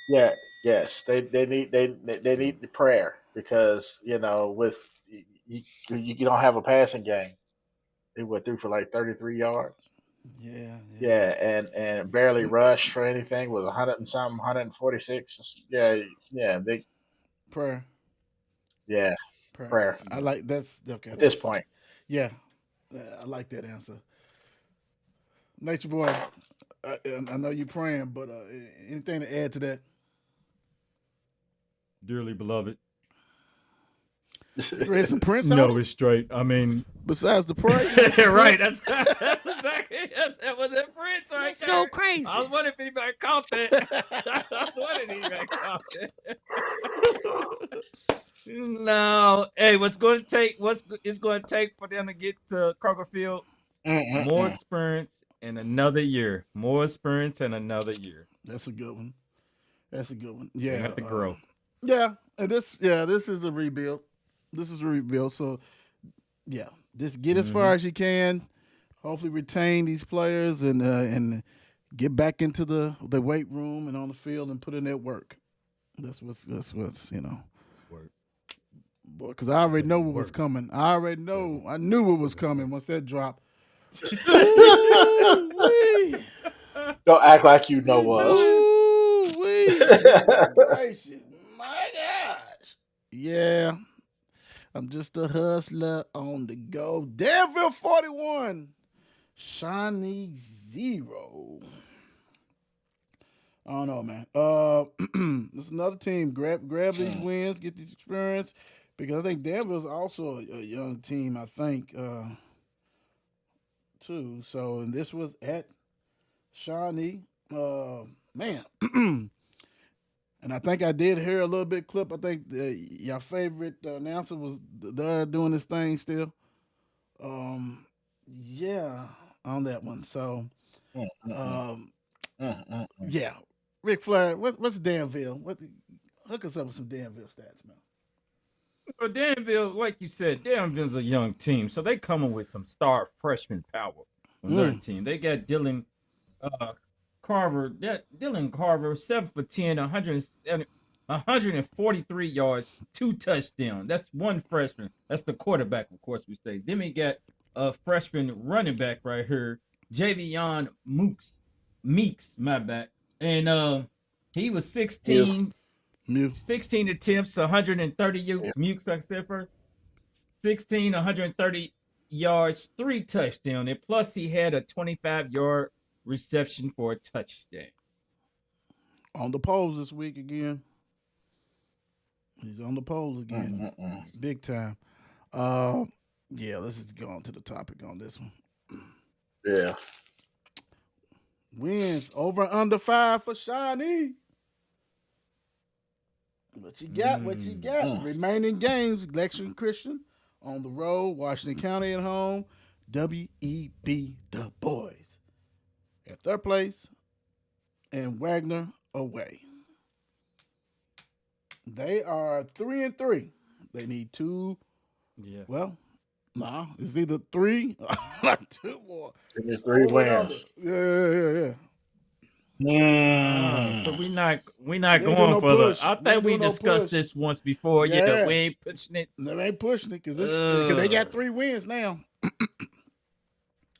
Yeah. Yes. They need the prayer because with you don't have a passing game. They went through for like 33 yards. Yeah. And barely rushed for anything with 100 and something, 146. Yeah, big Prayer. yeah, prayer. I like that's okay. At this point. Yeah, I like that answer. Nature Boy, I know you're praying, but anything to add to that? Dearly beloved. You read some Prince No, on it? it's straight. I mean, Besides the prayer? right. That's exactly that was it, Prince, right Let's there. go crazy. I was wondering if anybody caught that. I was wondering if anybody caught that. No, hey, it's going to take for them to get to Kroger Field? More experience and another year. More experience and another year. That's a good one. They Yeah, have to grow. Yeah, and this is a rebuild. So, yeah, just get as far as you can. Hopefully, retain these players and get back into the weight room and on the field and put in that work. That's what's Work. Boy, because I already know what was coming. I knew what was coming once that dropped. Ooh-wee. Don't act like you know us. Ooh-wee. Gracious. My gosh. Yeah. I'm just a hustler on the go. Danville 41. Shawnee 0. I don't know, man. This is another team. Grab these wins, get these experience. Because I think Danville's also a young team, I think, too. So, and this was at Shawnee. Man. And I think I did hear a little bit clip. I think your favorite announcer was there doing this thing still. Yeah, on that one. So, yeah. Ric Flair, what's Danville? Hook us up with some Danville stats, man. Well, Danville, like you said, Danville's a young team, so they coming with some star freshman power on their team. They got Dylan Carver, 7 for 10, 143 yards, 2 touchdowns. That's one freshman. That's the quarterback, of course, we say. Then we got a freshman running back right here, Javion Meeks, my bad. And he was 16 attempts, 130 Meeks, like I said first. 16, 130 yards, 3 touchdowns. And plus he had a 25-yard reception for a touchdown. On the polls this week again. He's on the polls again. Big time. Yeah, let's just go on to the topic on this one. Yeah. Wins over under 5 for Shawnee. What you got? What you got? Remaining games: Lexington Christian on the road, Washington County at home, W.E.B. Dubois at their place, and Waggener away. They are 3-3. They need 2. Yeah. Well, no, it's either 3 or 2 more. 3 wins. Yeah. So we not doing going no for push. the. I We think ain't we doing no discussed push. this once before. Yeah, we ain't pushing it. They ain't pushing it because they got 3 wins now.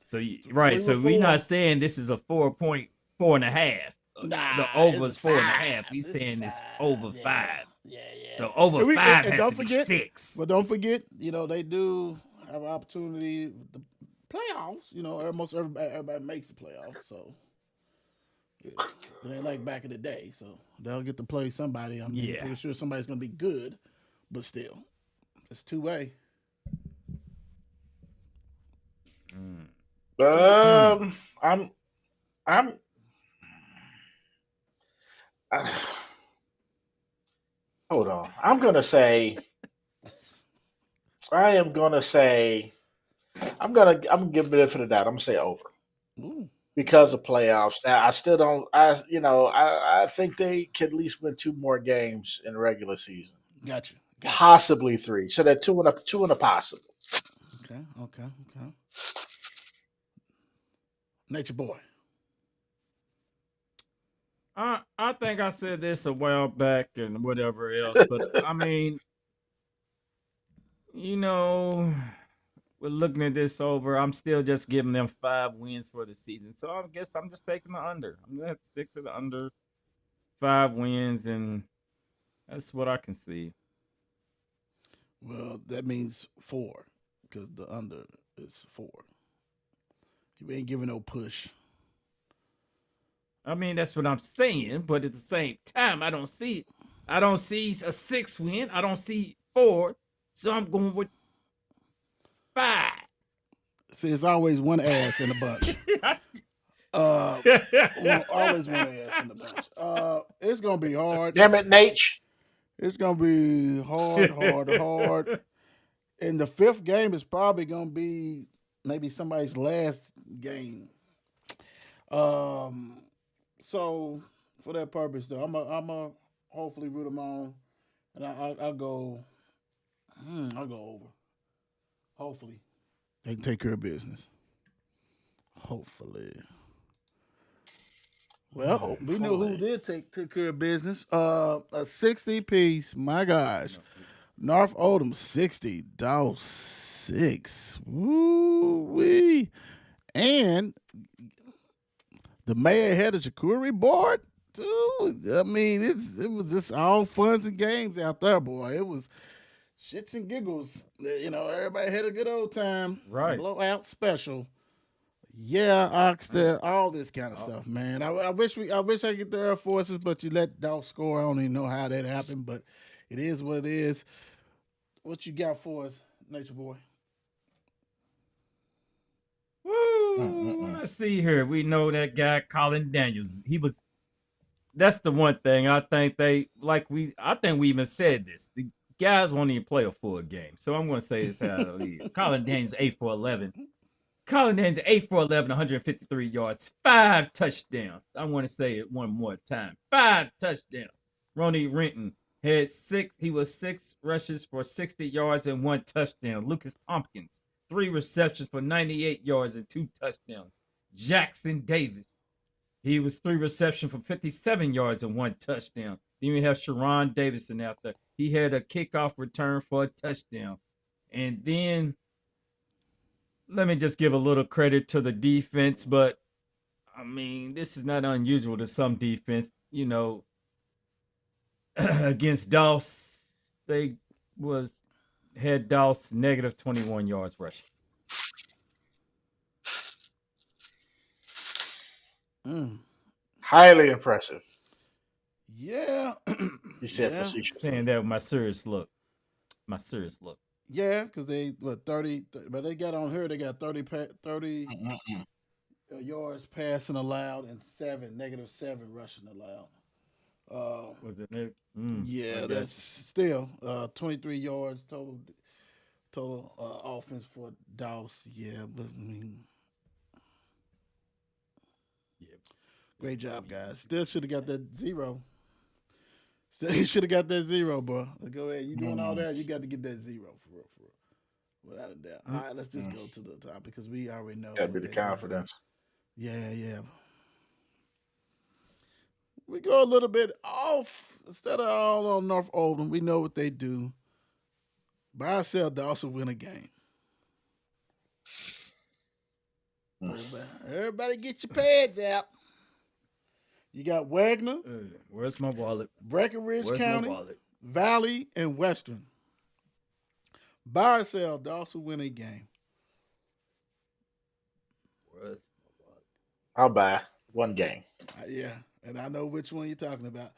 So right, so we 4. not saying this is a 4.4.5. Nah, the over is 4.5. 5. We saying it's 5. over Yeah. 5. Yeah. So over 5 and has don't to forget, be 6. But don't forget, they do have an opportunity with the playoffs. Almost everybody makes the playoffs, so it ain't like back in the day. So they'll get to play somebody. I'm pretty sure somebody's gonna be good, but still, it's 2-way. Hold on. I'm gonna give benefit of that. I'm gonna say over. Ooh. Because of playoffs. Now I still don't. I think they could at least win 2 more games in the regular season. Gotcha. Possibly 3. So they're 2 and a possible. Okay. Nature Boy. I think I said this a while back and whatever else, but I mean, we're looking at this over. I'm still just giving them 5 wins for the season. So I guess I'm just taking the under. I'm going to have to stick to the under 5 wins, and that's what I can see. Well, that means 4 because the under is 4. You ain't giving no push. I mean, that's what I'm saying, but at the same time, I don't see a 6 win. I don't see 4, so I'm going with 5. See, it's always one ass in the bunch. Always one ass in the bunch. It's gonna be hard. Damn it, Nate. It's gonna be hard. And the 5th game is probably gonna be maybe somebody's last game. So for that purpose, though, I'm a hopefully root them on, and I'll go. I'll go over. Hopefully, they can take care of business. Hopefully. Well, we know who did take care of business. A 60 piece. My gosh, North Oldham 60 dose 6. Woo wee, and the mayor had a charcuterie board too. I mean, it was just all funs and games out there, boy. It was shits and giggles. Everybody had a good old time. Right. Blowout special. Yeah, Oxted, all this kind of stuff, man. I wish I could get the Air Forces, but you let Dog score. I don't even know how that happened, but it is what it is. What you got for us, Nature Boy? Woo! Let's see here. We know that guy Colin Daniels. That's the one thing I think I think we even said this. The guys won't even play a full game. So I'm going to say this how it leaves. Colin Daniels 8 for 11. Colin Daniels 8 for 11, 153 yards, 5 touchdowns. I want to say it one more time. 5 touchdowns. Ronnie Renton had 6. He was 6 rushes for 60 yards and 1 touchdown. Lucas Tompkins, 3 receptions for 98 yards and 2 touchdowns. Jackson Davis, he was 3 receptions for 57 yards and 1 touchdown. Then we have Sharon Davison out there. He had a kickoff return for a touchdown. And then let me just give a little credit to the defense, but I mean, this is not unusual to some defense. Against Doss, they had Doss negative 21 yards rushing. Highly impressive. Yeah. You said facetious. Saying that with my serious look. Yeah, because they 30, but they got on here. They got 30. yards passing allowed and -7 rushing allowed. Was it? Yeah, I got that's still 23 yards total offense for Doss. Yeah, but I mean, you. Yeah. great job, guys. Still should have got that 0. Still, you should have got that 0, bro. Go ahead. You doing all that? You got to get that 0 for real, without a doubt. All right, let's just go to the top because we already know. Got to be the confidence. Yeah. We go a little bit off instead of all on North Oldham. We know what they do. Buy or sell to also win a game. Everybody get your pads out. You got Waggener. Where's my wallet? Breckinridge County, Valley, and Western. Buy or sell to also win a game. Where's my wallet? I'll buy one game. Yeah, and I know which one you're talking about.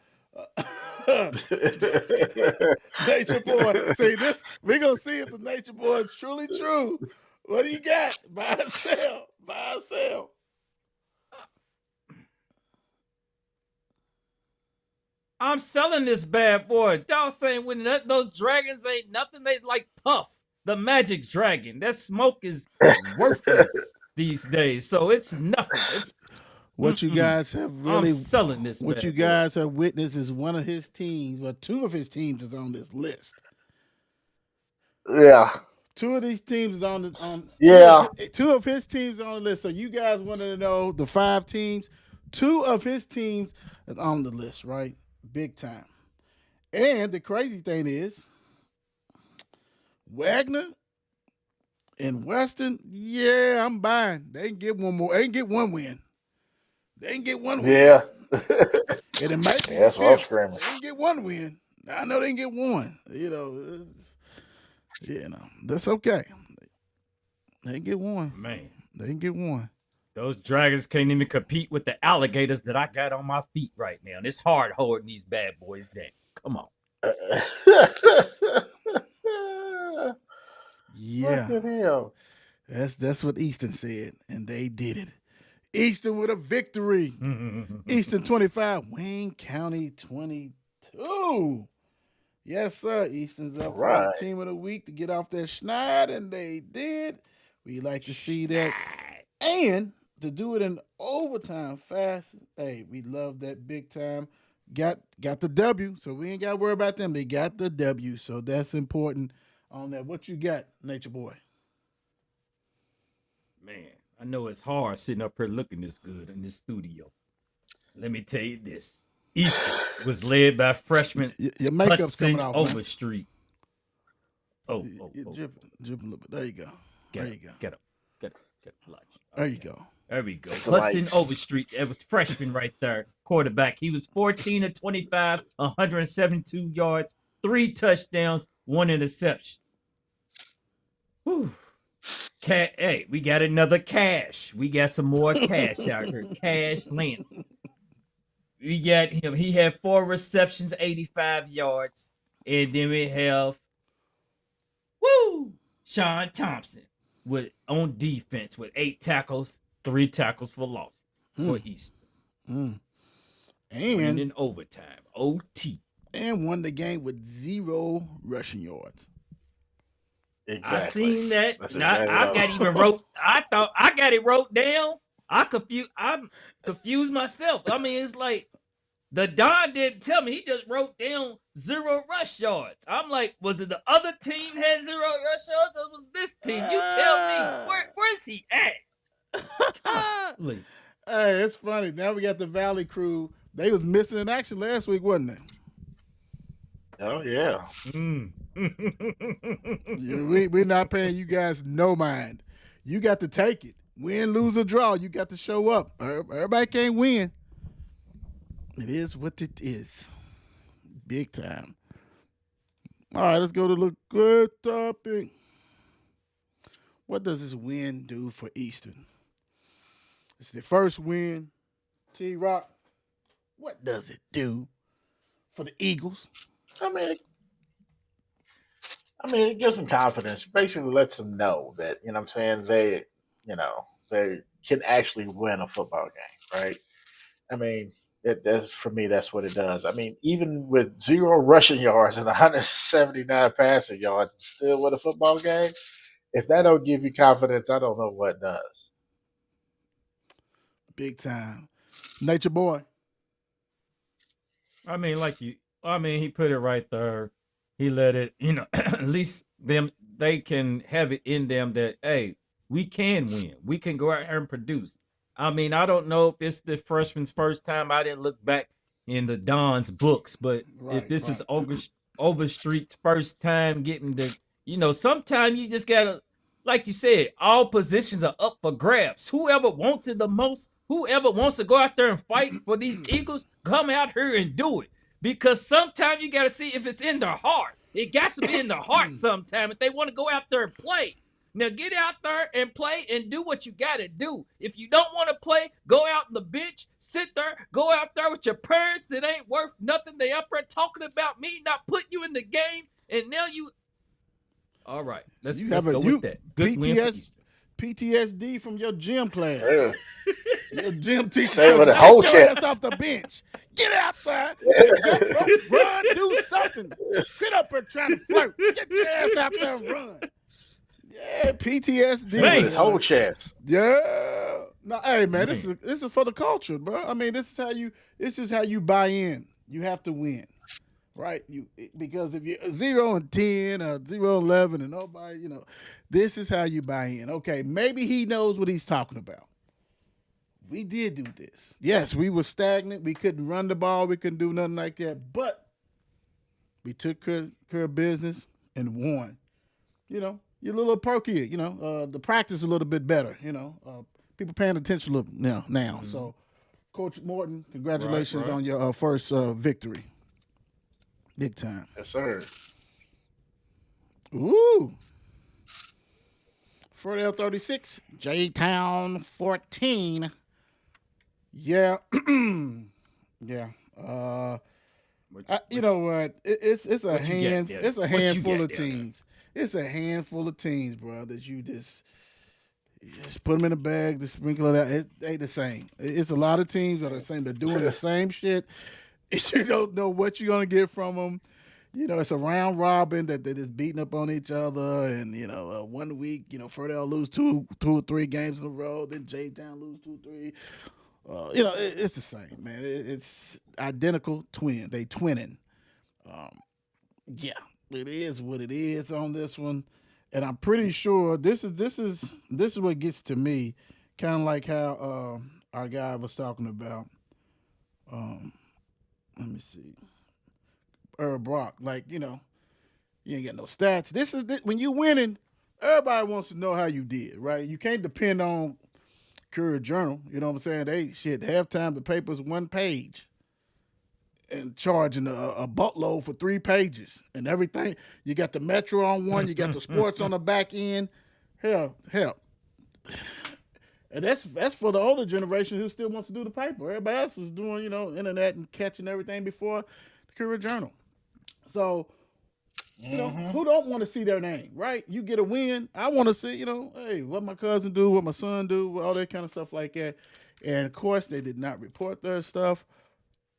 Nature Boy. See this? We're gonna see if the Nature Boy is truly true. What do you got? Buy or sell? Buy or sell? I'm selling this bad boy. Y'all saying when those dragons ain't nothing, they like Puff, the magic dragon. That smoke is worthless these days, so it's nothing. It's what you guys have really I'm selling this. What you guys have witnessed is one of his teams, well, 2 of his teams is on this list. Yeah. 2 of these teams is on Yeah. 2 of his teams are on the list. So you guys wanted to know the 5 teams. 2 of his teams is on the list, right? Big time. And the crazy thing is, Waggener and Western, yeah, I'm buying. They can get one more. They can get one win. They can get one win. Yeah. And it might be that's what I'm screaming. They can get one win. I know they can get one. That's okay. They can get one. Man, they can get one. Those dragons can't even compete with the alligators that I got on my feet right now. And it's hard holding these bad boys down. Come on. Yeah. What the hell? That's what Easton said, and they did it. Easton with a victory. Easton 25, Wayne County 22. Yes, sir. Easton's up for the team of the week to get off their schneid, and they did. We like to see that. And to do it in overtime fast, hey, we love that big time. Got the W, so we ain't got to worry about them. They got the W, so that's important on that. What you got, Nature Boy? Man, I know it's hard sitting up here looking this good in this studio. Let me tell you this. Easton was led by freshman your makeup's coming off, Overstreet. You're dripping a little bit. There you go. There you go. Get up. Lunch. There you go. There we go. Hudson Overstreet. It was freshman right there. Quarterback. He was 14 of 25, 172 yards, 3 touchdowns, 1 interception. Whew. Hey, we got another Cash. We got some more Cash out here. Cash Lance. We got him. He had 4 receptions, 85 yards. And then we have Sean Thompson on defense with 8 tackles, 3 tackles for loss for Easton. And in overtime, OT. And won the game with 0 rushing yards. Exactly. I seen that. I thought I got it wrote down. I'm confused myself. I mean, it's like the Don didn't tell me. He just wrote down 0 rush yards. I'm like, was it the other team had 0 rush yards, or was this team? You tell me. Where's he at? Hey, it's funny. Now we got the Valley crew. They was missing in action last week, wasn't they? Oh yeah. We're not paying you guys no mind. You got to take it. Win, lose, or draw. You got to show up. Everybody can't win. It is what it is. Big time. All right, let's go to the good topic. What does this win do for Eastern? It's the first win. T-Rock, what does it do for the Eagles? I mean, it gives them confidence. Basically lets them know that, you know what I'm saying, they can actually win a football game, right? I mean, that's for me. That's what it does. I mean, even with 0 rushing yards and 179 passing yards, still win a football game. If that don't give you confidence, I don't know what does. Big time. Nature Boy. I mean, he put it right there. He let it, at least they can have it in them that, hey, we can win. We can go out here and produce. I mean, I don't know if it's the freshman's first time. I didn't look back in the Don's books, but if this is Overstreet's first time getting sometimes you just gotta, like you said, all positions are up for grabs. Whoever wants it the most, whoever wants to go out there and fight for these Eagles, come out here and do it. Because sometimes you got to see if it's in their heart. It got to be in their heart sometime if they want to go out there and play. Now get out there and play and do what you got to do. If you don't want to play, go out on the bench, sit there, go out there with your parents that ain't worth nothing. They up there talking about me, not putting you in the game, and now you. All right, let's go with that. Good PTSD from your gym class. Yeah. Your gym teacher. Say with a whole chest off the bench. Get out there. Jump rope, run, do something. Quit up here trying to flirt. Get your ass out there and run. Yeah, PTSD. Say with his whole chest. Yeah. No, hey man, this is for the culture, bro. I mean, this is how you buy in. You have to win. Right, because if you're 0-10 or 0-11 and nobody, this is how you buy in. Okay, maybe he knows what he's talking about. We did do this. Yes, we were stagnant. We couldn't run the ball. We couldn't do nothing like that. But we took care of business and won. You're a little perkier. The practice a little bit better. People paying attention a little now. Mm-hmm. So, Coach Morton, congratulations on your first victory. Big time. Yes, sir. Ooh. Fairdale 36, J-Town 14. Yeah. Yeah. You know what? It's a handful of teams. It's a handful of teams, bro, that you just put them in a bag, just sprinkle it out. It ain't the same. It's a lot of teams that are the same. They're doing the same shit. You don't know what you're going to get from them. It's a round robin that they're just beating up on each other. And, 1 week, Fairdale lose two or three games in a row. Then J-Town lose 2-3. It's the same, man. It's identical twin. They twinning. Yeah, it is what it is on this one. And I'm pretty sure this is what gets to me, kind of like how our guy was talking about. Let me see. Brock, you ain't got no stats. This is when you winning, everybody wants to know how you did, right? You can't depend on Courier Journal. You know what I'm saying? Halftime the paper's 1 page and charging a buttload for 3 pages and everything. You got the Metro on one, you got the sports on the back end. Hell. And that's for the older generation who still wants to do the paper. Everybody else is doing, internet and catching everything before the Courier Journal. So, who don't want to see their name, right? You get a win. I want to see, hey, what my cousin do, what my son do, all that kind of stuff like that. And, of course, they did not report their stuff.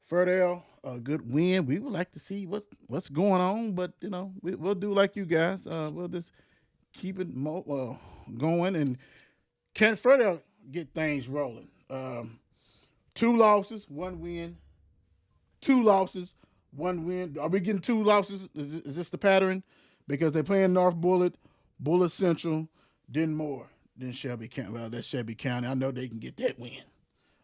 Fairdale, a good win. We would like to see what's going on, but, we'll do like you guys. We'll just keep it going. And can Fairdale get things rolling? 2 losses, 1 win. 2 losses, 1 win. Are we getting 2 losses? Is this the pattern? Because they're playing North Bullitt, Bullitt Central, then more. Then Shelby County. Well, that's Shelby County. I know they can get that win.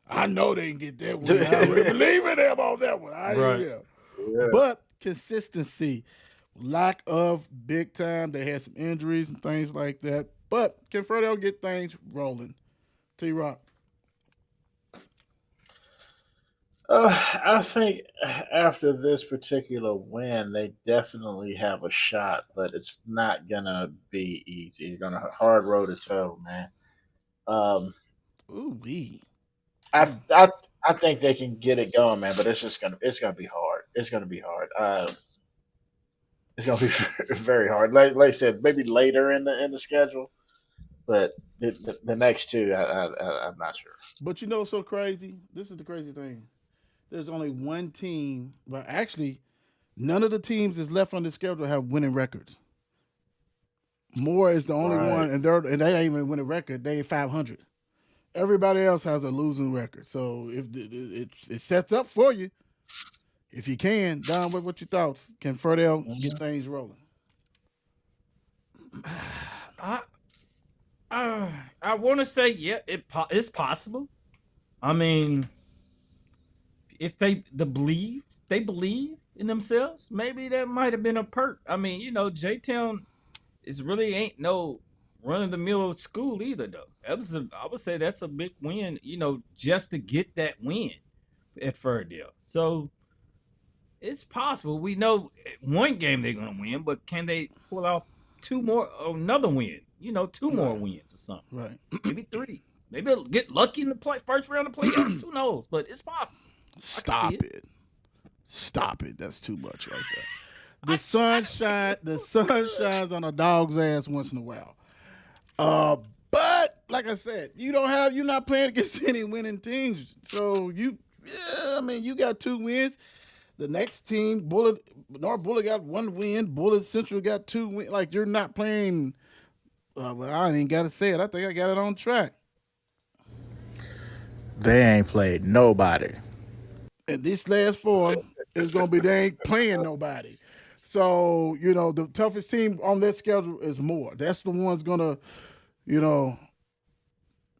I really believe in them on that one. Yeah. But consistency, lack of big time. They had some injuries and things like that. But can Fairdale get things rolling? T-Rock. I think after this particular win, they definitely have a shot, but it's not gonna be easy. You're gonna hard road to toe, man. I think they can get it going, man, but it's gonna be hard. It's gonna be hard. It's gonna be very hard. Like I said, maybe later in the schedule. but the next two, I'm not sure. But you know what's so crazy? This is the crazy thing. There's only one team, but actually, none of the teams that's left on the schedule have winning records. Moore is the only one, and they ain't even win a record. They 500. Everybody else has a losing record. So if it sets up for you, if you can, Don, what your thoughts? Can Fairdale get things rolling? I want to say it's possible. I mean, if they believe in themselves, maybe that might have been a perk. I mean, J-Town is really ain't no run of the mill school either, though. I would say that's a big win, just to get that win at Fairdale. So it's possible. We know one game they're gonna win, but can they pull off another win? Two more wins or something. Right. Maybe three. Maybe they'll get lucky in the first round of playoffs. Who knows? But it's possible. Stop it. Stop it. That's too much right there. The sun shines on a dog's ass once in a while. But like I said, you're not playing against any winning teams. So you got 2 wins. The next team, North Bullitt got 1 win. Bullitt Central got 2 wins. Like, you're not playing. Well, I ain't got to say it. I think I got it on track. They ain't played nobody. And this last 4 is going to be they ain't playing nobody. So, the toughest team on that schedule is Moore. That's the one's going to,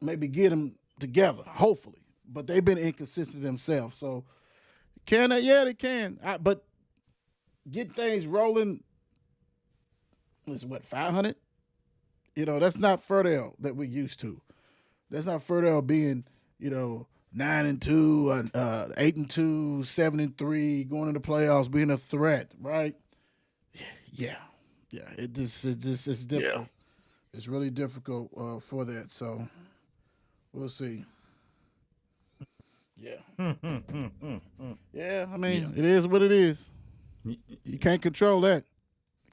maybe get them together, hopefully. But they've been inconsistent themselves. So, can they? Yeah, they can. But get things rolling is what, 500? That's not Fairdale that we're used to. That's not Fairdale being, 9-2, 8-2, 7-3, going into playoffs, being a threat, right? Yeah. It's difficult. Yeah. It's really difficult for that. So we'll see. Yeah. Yeah, I mean, It is what it is. You can't control that.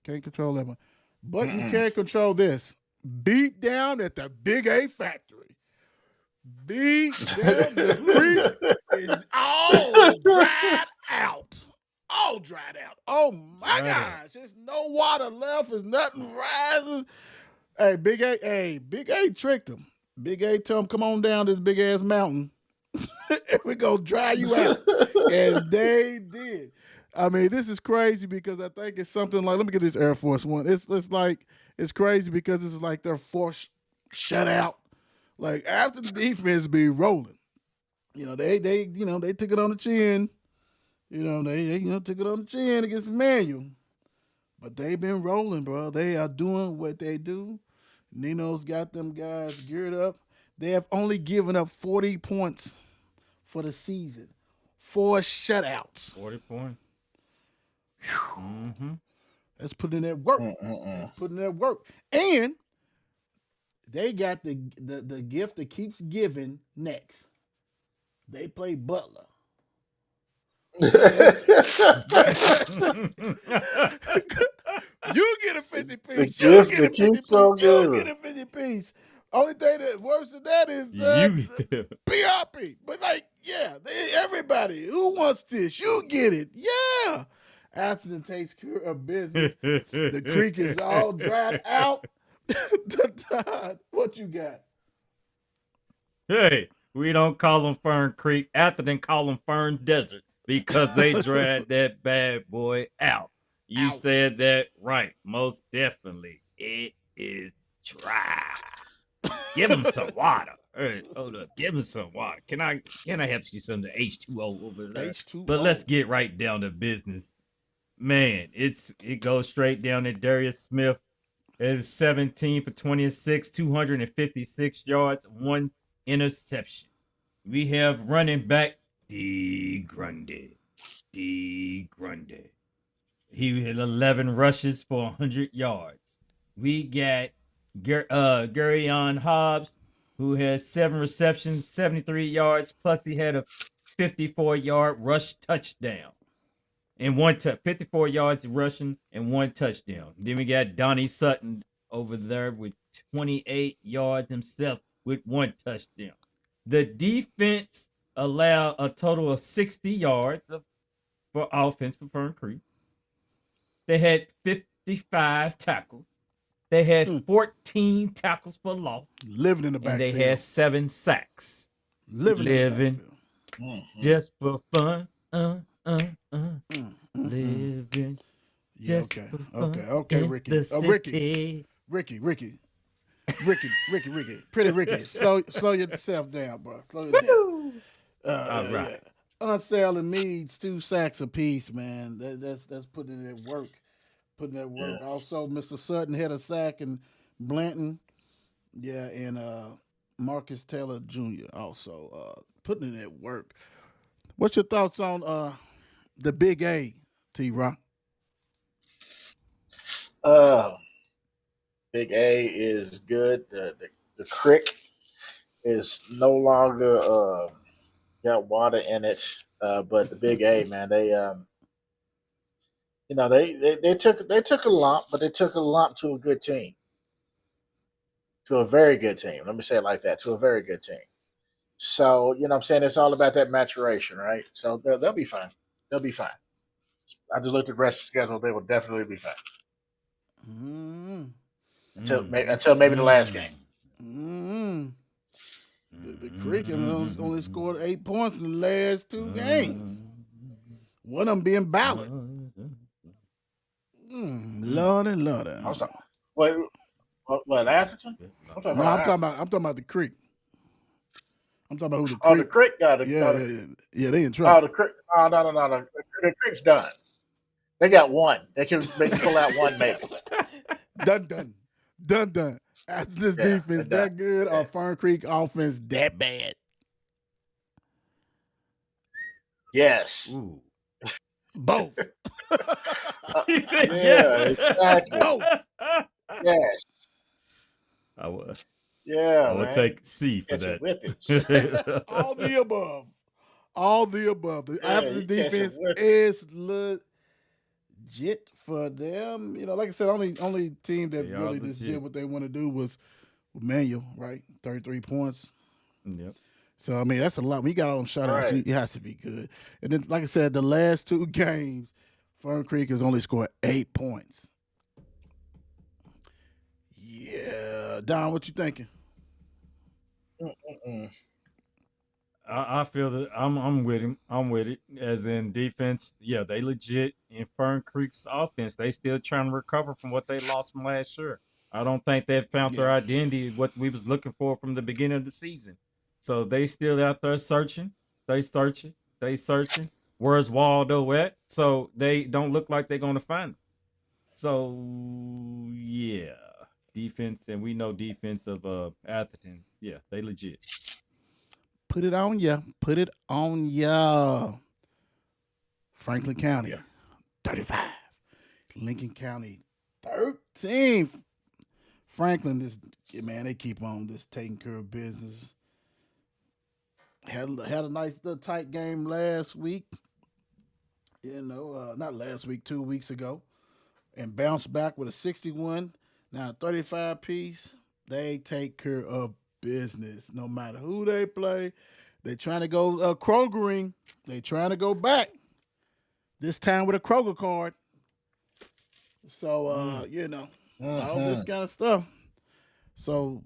One. But you can control this. Beat down at the Big A factory. Beat down. The creek is all dried out. All dried out. Oh, my gosh. There's no water left. There's nothing rising. Hey, Big A tricked him. Big A told him, come on down this big-ass mountain. And we're going to dry you out. And they did. I mean, this is crazy because I think it's something like, let me get this Air Force One. It's crazy because this is like their 4th shutout. Like, after the defense be rolling, they took it on the chin. They took it on the chin against Manual. But they've been rolling, bro. They are doing what they do. Nino's got them guys geared up. They have only given up 40 points for the season. 4 shutouts. 40 points. Mm-hmm. Let's put in that work. And they got the gift that keeps giving next. They play Butler. You get a 50 piece. You get a 50 piece. Only thing that's worse than that is PRP. But everybody who wants this, you get it. Yeah. Atherton takes care of business. The creek is all dried out. What you got? Hey, we don't call them Fern Creek. Atherton call them Fern Desert because they dried that bad boy out. You said that right. Most definitely. It is dry. Give them some water. Hold up. Give them some water. Can I help you some of the H2O over there? H2O. But let's get right down to business. Man, it goes straight down to Darius Smith. It was 17 for 26, 256 yards, 1 interception. We have running back D. Grundy. He had 11 rushes for 100 yards. We got Garyon Hobbs, who has 7 receptions, 73 yards, plus he had a 54-yard rush touchdown. And 54 yards rushing and 1 touchdown. Then we got Donnie Sutton over there with 28 yards himself with 1 touchdown. The defense allowed a total of 60 yards for offense for Fern Creek. They had 55 tackles. They had 14 tackles for loss. Living in the And backfield. they had 7 sacks. Living in the backfield. Just for fun. Living. Yeah, just for okay. fun Okay, in Ricky. the Ricky. Pretty Ricky. Slow yourself down, bro. Slow it down. All right. Yeah. Unsell and Meads 2 sacks apiece, man. That's putting it at work. Yeah. Also, Mr. Sutton had a sack, and Blanton, and Marcus Taylor Jr. also putting it at work. What's your thoughts on the Big A, T-Rock? Big A is good. The creek is no longer got water in it, but the Big A, man, they they took a lump, but they took a lump to a good team, to a very good team. Let me say it like that, to a very good team. So what I'm saying, it's all about that maturation, right? So they'll be fine. They'll be fine. I just looked at the rest of the schedule; they will definitely be fine. Until maybe the last game. The Creek only scored 8 points in the last 2 games. One of them being Ballard. Lordy. What Atherton? I'm talking about the Creek. I'm talking about who the Creek. Oh, the Creek got it. Yeah, they in trouble. Oh, the Creek. Oh, no. The Creek's done. They got one. They can pull out one maybe. Done. After this defense that good, or Fern Creek offense that bad? Yes. Ooh. Both. He said exactly. Both. Yes. I was. Yeah. I would take C for Catching that. whippings. All the above. After the defense is legit for them. Like I said, only team that really just did what they want to do was Manual, right? 33 points. Yep. So, that's a lot. When you got all them shutouts, it has to be good. And then, like I said, the last 2 games, Fern Creek has only scored 8 points. Yeah. Don, what you thinking? I feel that I'm with him. I'm with it. As in defense, they legit. In Fern Creek's offense, they still trying to recover from what they lost from last year. I don't think they found their identity, what we was looking for from the beginning of the season. So they still out there searching. They searching. Where's Waldo at? So they don't look like they're gonna find him. So defense, and we know defense of Atherton. Yeah, they legit. Put it on ya. Franklin County, 35. Lincoln County, 13. Franklin, they keep on just taking care of business. Had a nice little tight game last week. Not last week, 2 weeks ago. And bounced back with a 61. Now, 35 piece. They take care of business. No matter who they play. They're trying to go Krogering. They're trying to go back. This time with a Kroger card. So, all this kind of stuff. So,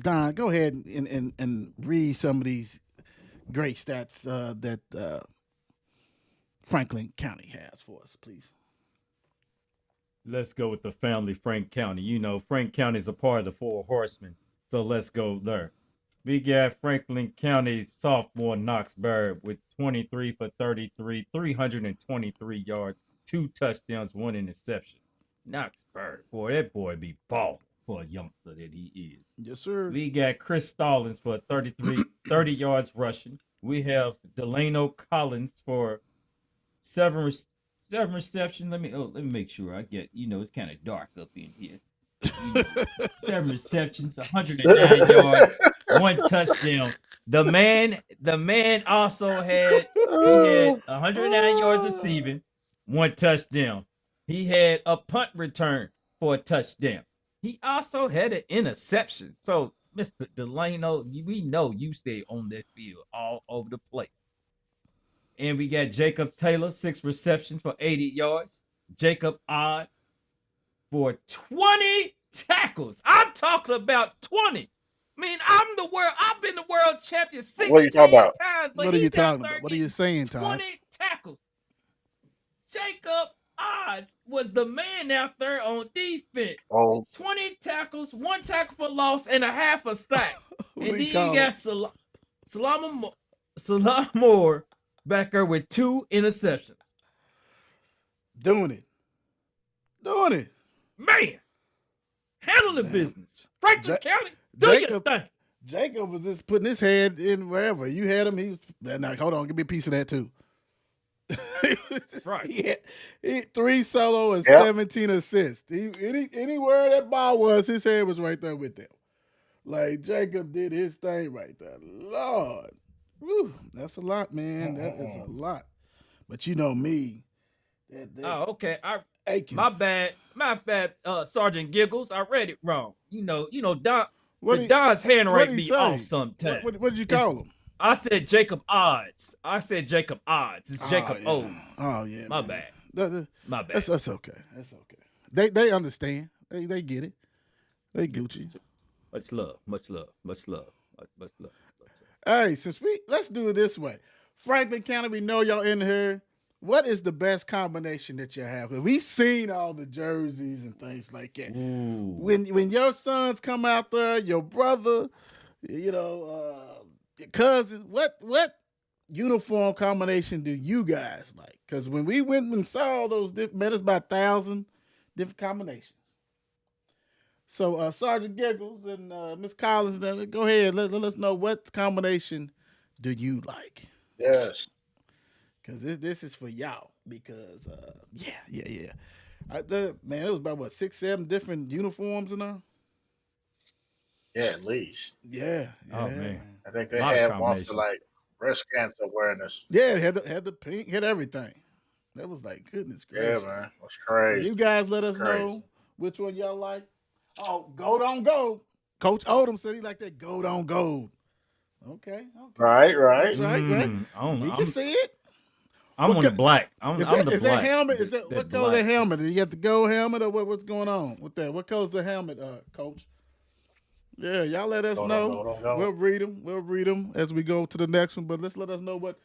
Don, go ahead and read some of these great stats that Franklin County has for us, please. Let's go with the family, Frank County. Frank County is a part of the Four Horsemen. So let's go there. We got Franklin County sophomore Knox with 23 for 33, 323 yards, 2 touchdowns, 1 interception. Knox boy, that boy be balling for a youngster that he is. Yes, sir. We got Chris Stallings for 30 yards rushing. We have Delano Collins for 7 receptions. Let me make sure I get. It's kind of dark up in here. 7 receptions, 109 yards, 1 touchdown. The man also had 109 yards receiving, 1 touchdown. He had a punt return for a touchdown. He also had an interception. So, Mr. Delano, we know you stay on that field all over the place. And we got Jacob Taylor, 6 receptions for 80 yards. Jacob Odds for 20 tackles. I'm talking about 20. I mean, I've been the world champion 16 What are you talking about? times. But What are you he's out talking there about? What are you getting saying, Todd? 20 tackles. Jacob Odds was the man out there on defense. Oh, 20 tackles, 1 tackle for loss, and a half a sack. What And do then you call you got Salam Moore back there with 2 interceptions. Doing it. Man, handle the Damn. business. Franklin Ja- County, do your Jacob- thing. Jacob was just putting his head in wherever you had him. He was now. Hold on, give me a piece of that too. Right. He had 3 solo and Yep. 17 assists. Anywhere that ball was, his head was right there with them. Like Jacob did his thing right there. Lord, whew, that's a lot, man. That is a lot. But you know me. That Oh, okay. aching. My bad, Sergeant Giggles. I read it wrong. You know, Don. What The he- Don's what handwriting he be say? off sometimes. What did you call him? I said Jacob Odds. It's Jacob yeah. O's. Oh yeah. My man. bad. That- My bad. That's okay. That's okay. They understand. They get it. They Gucci. Much love. Much love. Hey, let's do it this way. Franklin County, we know y'all in here. What is the best combination that you have? 'Cause we seen all the jerseys and things like that. Ooh. When your sons come out there, your brother, your cousin, what uniform combination do you guys like? Because when we went and saw all those man, it's about 1,000 different combinations. So Sergeant Giggles and Miss Collins, go ahead. Let us know what combination do you like? yes. Because this is for y'all. Because yeah. Man, it was about what 6, 7 different uniforms in there. Yeah, at least. Yeah. Oh, man. I think they Lot of had one combinations. for like breast cancer awareness. Yeah, it had the pink, had everything. That was like goodness Yeah, gracious. man. That's So crazy. you guys let us Crazy. know which one y'all like. Oh, gold on gold. Coach Oldham said he liked that gold on gold. Okay. Right. That's right. I'm He can see it. on What the co- black. I'm Is the that black. helmet? Is that what color black. that helmet? Do you got the gold helmet or what's going on with that? What color's the helmet, Coach? Yeah, y'all let us Go, know. go. We'll read them as we go to the next one. But let's let us know what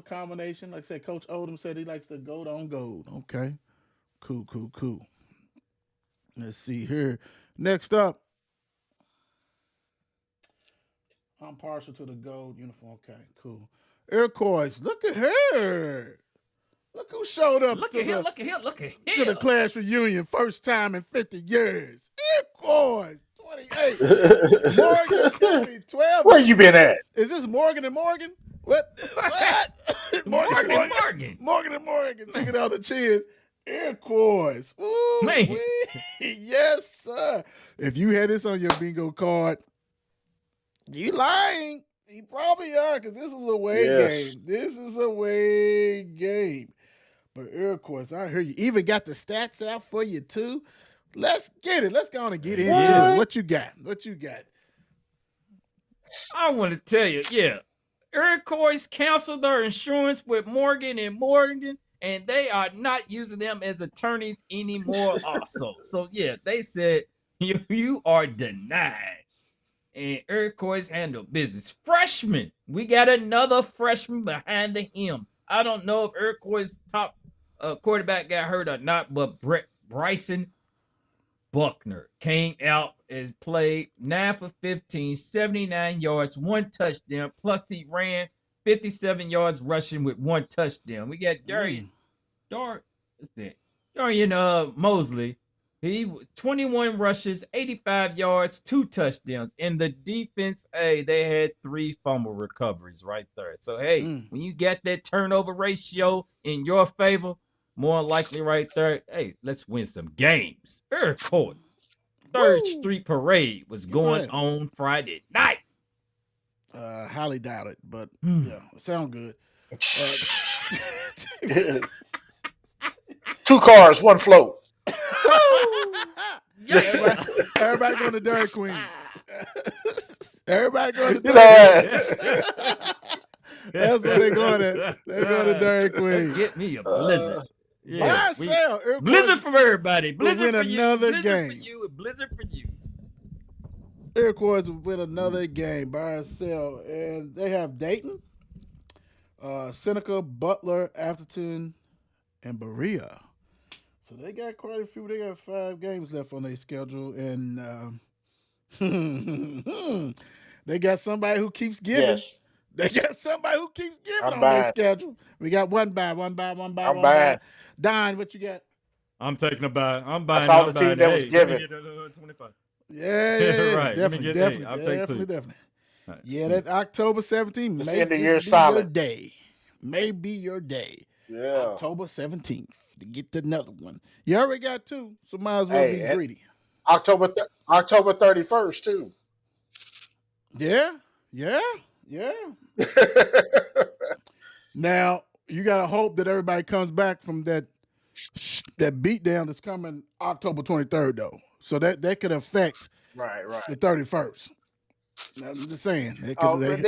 combination. Like I said, Coach Oldham said he likes the gold on gold. Okay, cool. Let's see here. Next up, I'm partial to the gold uniform. Okay, cool. Iroquois, look at her. Look who showed up Look to at here. to the class reunion, first time in 50 years. Iroquois, 28. Morgan County, 12. Where you been at? Is this Morgan and Morgan? What? Morgan. Morgan and Morgan. Take it out the chin. Iroquois. Ooh, Man. wee. Yes, sir. If you had this on your bingo card, you lying. You probably are, because this is a away Yes. game. This is a away game. But Iroquois, I hear you. Even got the stats out for you, too. Let's get it. Let's go on and get into it. What you got? I want to tell you, yeah. Iroquois canceled their insurance with Morgan and Morgan, and they are not using them as attorneys anymore also. So, yeah, they said, you are denied. And Iroquois handle business. Freshman. We got another freshman behind him. I don't know if Iroquois' top quarterback got hurt or not, but Bryson Buckner came out and played 9 for 15, 79 yards, 1 touchdown, plus he ran 57 yards rushing with 1 touchdown. We got Darian Mosley. He 21 rushes, 85 yards, 2 touchdowns. And the defense, they had 3 fumble recoveries right there. So, when you get that turnover ratio in your favor, more likely right there, let's win some games. Iroquois. Third Street Parade was going on Friday night. Highly doubt it, but yeah, it sound good. 2 cars, 1 float. Everybody going to Dairy Queen. Everybody going to You Dairy know Queen. That's where they're going at. They're going to Dairy Queen. Let's get me a blizzard. Buy or sell. Blizzard for everybody. We'll Blizzard win for you. another Blizzard game. for you. And blizzard for you. Iroquois will win another game, buy or sell. And they have Dayton, Seneca, Butler, Atherton, and Berea. So they got quite a few. They got 5 games left on their schedule. And they got somebody who keeps giving. Yes. They got somebody who keeps giving I'm on buying. their schedule. We got one buy. I'm One buying. buy. Don, what you got? I'm taking a buy. I'm buying. I saw the team that was giving. 25. Yeah. Right. Definitely. Right. Yeah, that October 17th This may end of just year be solid. your day. May be your day. Yeah. October 17th to get another one. You already got 2, so might as well be greedy. October 31st too. Yeah. Now you gotta hope that everybody comes back from that beatdown that's coming October 23rd though. So that could affect Right. the 31st. I'm just saying. They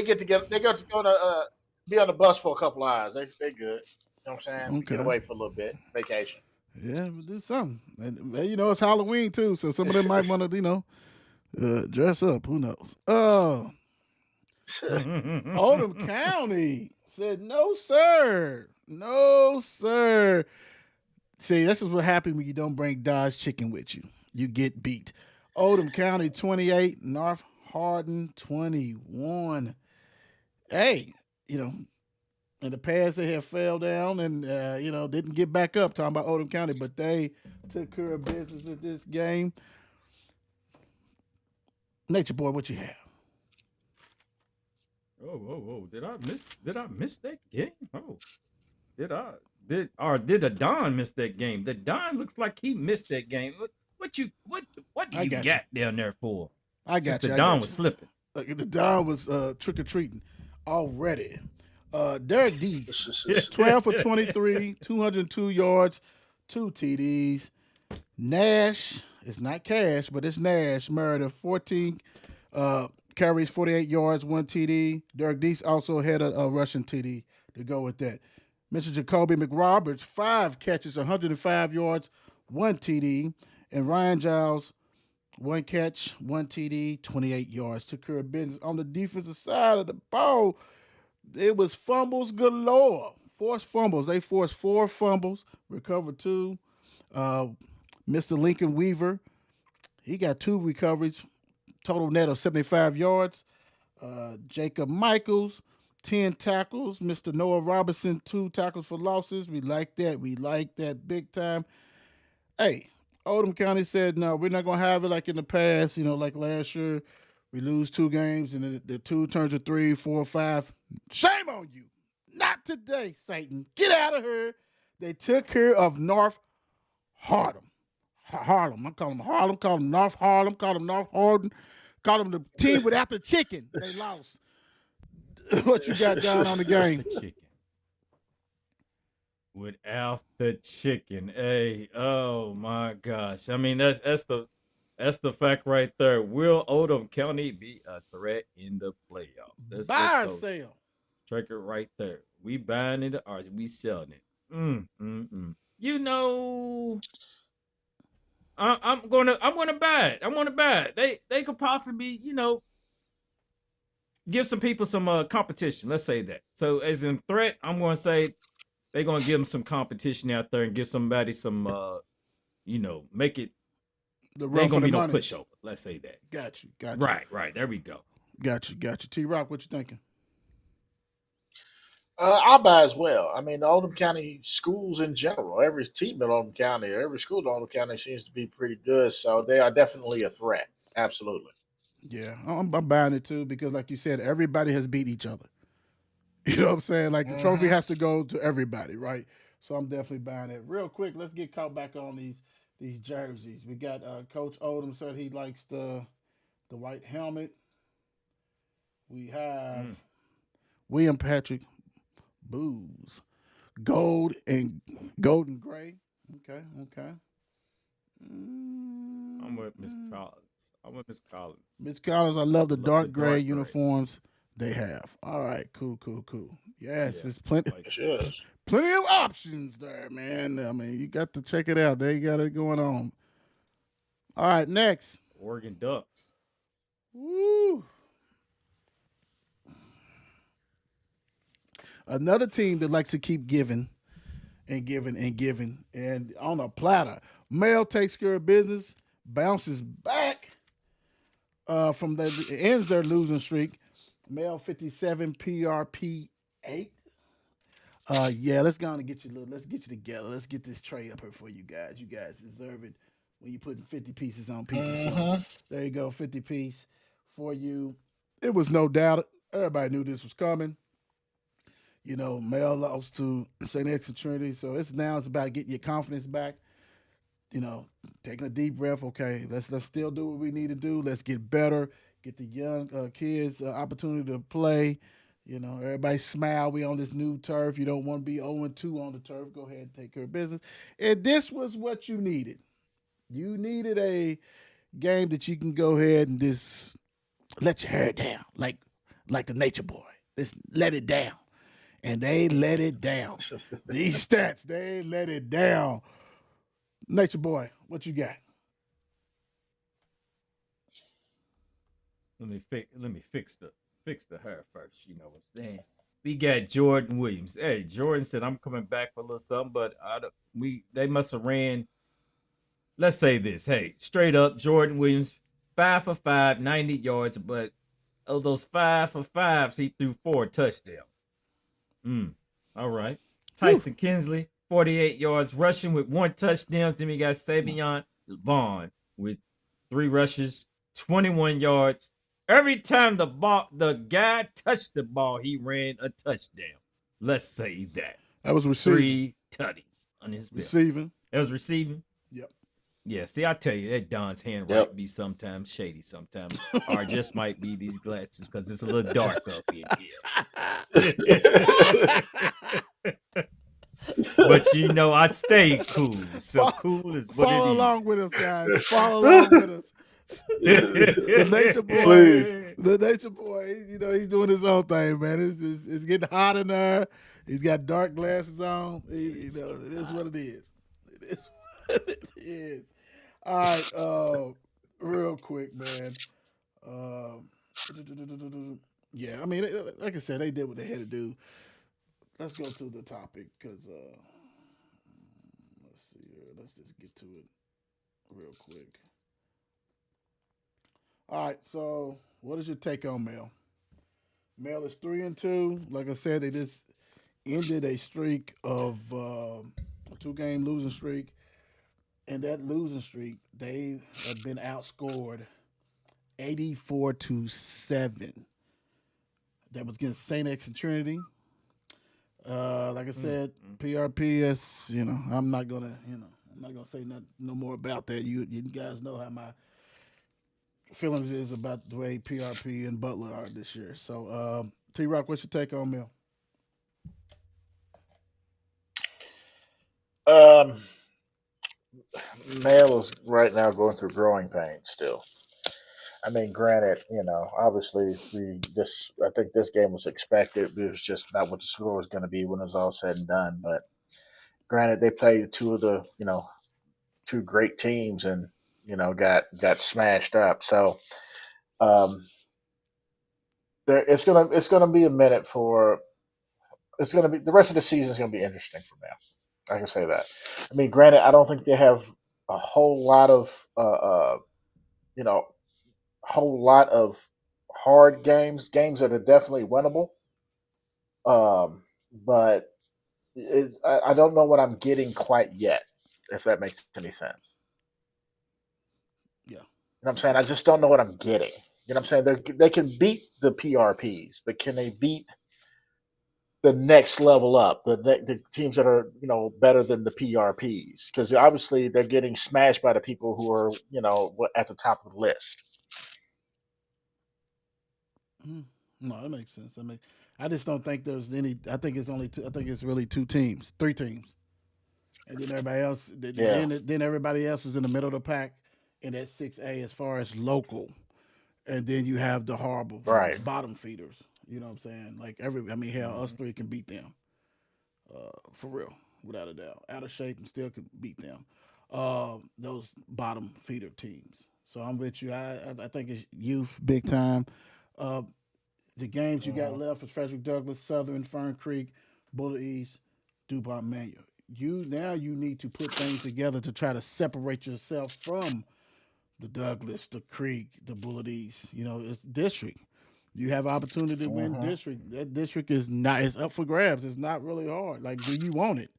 get together. They got to go to be on the bus for a couple hours. They good. You know what I'm saying? Okay. Get away for a little bit. Vacation. Yeah, we'll do something. And it's Halloween too, so some of them might want to, dress up. Who knows? Oldham County said, no, sir. No, sir. See, this is what happens when you don't bring Dodge chicken with you. You get beat. Oldham County 28, North Hardin 21. Hey, in the past they have fell down and, didn't get back up, talking about Oldham County, but they took care of business at this game. Nature Boy, what you have? Oh! Did I miss that game? Oh, did the Don miss that game? The Don looks like he missed that game. What do you got down there for? I got you. The Don was slipping. The Don was trick or treating already. Derek Dees, 12 for 23, 202 yards, 2 TDs. Nash, it's not Cash, but it's Nash. Murder, 14 carries, 48 yards, 1 TD. Derek Dees also had a Russian TD to go with that. Mr. Jacoby McRoberts, 5 catches, 105 yards, 1 TD. And Ryan Giles, 1 catch, 1 TD, 28 yards. Took care of business. On the defensive side of the ball, it was fumbles galore. Forced fumbles. They forced 4 fumbles, recovered 2. Mr. Lincoln Weaver, he got 2 recoveries, total net of 75 yards. Jacob Michaels, 10 tackles. Mr. Noah Robinson, 2 tackles for losses. We like that. We like that big time. Hey, Oldham County said, no, we're not going to have it like in the past, like last year. We lose 2 games and the 2 turns to 3, 4, 5. Shame on you. Not today, Satan. Get out of here. They took care of North Harlem. Harlem. I call them Harlem. Call them North Harlem. Call them North Hardin. Call them the team without the chicken. They lost. What you got down on the game? Without the chicken. Hey, oh my gosh. I mean, that's the fact right there. Will Oldham County be a threat in the playoffs? Buy or sell? Track it right there. We buying it or we selling it? I'm gonna buy it. I'm gonna buy it. They could possibly, give some people some competition. Let's say that. So as in threat, I'm gonna say they're gonna give them some competition out there and give somebody some make it. There ain't gonna be no pushover. Let's say that. Got you. Right. There we go. Got you. T-Rock, what you thinking? I'll buy as well. I mean, the Oldham County schools in general, every team in Oldham County, every school in Oldham County seems to be pretty good. So they are definitely a threat. Absolutely. Yeah, I'm buying it too because, like you said, everybody has beat each other. You know what I'm saying? Like the trophy has to go to everybody, right? So I'm definitely buying it. Real quick, let's get caught back on these jerseys. We got Coach Oldham said he likes the white helmet. We have William Patrick Booze, gold and gray. Okay. I'm with Miss Collins. I'm with Miss Collins. Miss Collins, I love the Love dark the gray dark gray. uniforms they have. All right, cool. Yes, Yeah, there's plenty. like It is. Plenty of options there, man. I mean, you got to check it out. They got it going on. All right, next. Oregon Ducks. Woo. Another team that likes to keep giving and giving and giving. And on a platter, Male takes care of business, bounces back from the ends their losing streak. Male 57, PRP 8. Yeah, let's go on and get you. Let's get you together. Let's get this tray up here for you guys. You guys deserve it when you're putting 50 pieces on people. So there you go, 50 piece for you. It was no doubt. Everybody knew this was coming. You know, Mel lost to Seneca and Trinity, so it's about getting your confidence back. You know, taking a deep breath. Okay, let's still do what we need to do. Let's get better. Get the young kids opportunity to play. You know, everybody smile. We on this new turf. You don't want to be 0-2 on the turf. Go ahead and take care of business. And this was what you needed. You needed a game that you can go ahead and just let your hair down, like the Nature Boy. Just let it down. And they let it down. These stats, they let it down. Nature Boy, what you got? Let me fix the hair first. You know what I'm saying? We got Jordan Williams. Hey, Jordan said I'm coming back for a little something, but they must have ran. Let's say this. Hey, straight up, Jordan Williams, 5 for 5, 90 yards, but of those 5 for 5s, he threw 4 touchdowns. All right. Tyson Kinsley, 48 yards rushing with 1 touchdown. Then we got Savion Vaughn with 3 rushes, 21 yards. Every time the guy touched the ball, he ran a touchdown. Let's say that. That was receiving. 3 tutties on his belt. Receiving. That was receiving? Yep. Yeah, see, I tell you, that Don's handwriting be sometimes shady sometimes. Or just might be these glasses because it's a little dark up in here. But you know, I stay cool. So cool is what it is. Follow along with us, guys. Follow along with us. The Nature Boy. Please. The Nature Boy, you know, he's doing his own thing, man. It's getting hot in there. He's got dark glasses on. You know, it is what it is. It is what it is. All right, real quick, man. Yeah, I mean, like I said, they did what they had to do. Let's go to the topic because let's see here. Let's just get to it real quick. All right, so what is your take on Mel? Mel is 3-2. Like I said, they just ended a streak of a 2-game losing streak. And that losing streak, they have been outscored 84-7. That was against St. X and Trinity. Like I said, PRPS. You know, I'm not gonna say no more about that. You guys know how my feelings is about the way PRP and Butler are this year. So, T-Rock, what's your take on Mel? Male is right now going through growing pains still. I mean, granted, you know, obviously I think this game was expected. It was just not what the score was going to be when it was all said and done. But granted, they played two great teams and, you know, got smashed up. So it's gonna be a minute for the rest of the season is gonna be interesting for them. I can say that. I mean, granted, I don't think they have a whole lot of hard games that are definitely winnable. But I don't know what I'm getting quite yet, if that makes any sense. Yeah. You know what I'm saying? I just don't know what I'm getting. You know what I'm saying? They can beat the PRPs, but can they beat the next level up, the teams that are, you know, better than the PRPs? Because obviously they're getting smashed by the people who are, you know, at the top of the list. No, that makes sense. I just don't think there's any. I think it's only two. I think it's really 2 teams, 3 teams. and then everybody else. Yeah. Then everybody else is in the middle of the pack in that 6A as far as local, and then you have the horrible Right. bottom feeders. You know what I'm saying? Like I mean, hell, us Mhm. three can beat them for real, without a doubt. Out of shape and still can beat them. Those bottom feeder teams. So I'm with you. I think it's youth big time. Uh, the games you got Mhm. left is Frederick Douglass, Southern, Fern Creek, Bullitt East, Dubois Manual. You need to put things together to try to separate yourself from the Douglas, the Creek, the Bullitt East. You know, it's district. You have opportunity to win Mhm. district. That district is not. It's up for grabs. It's not really hard. Like, do you want it?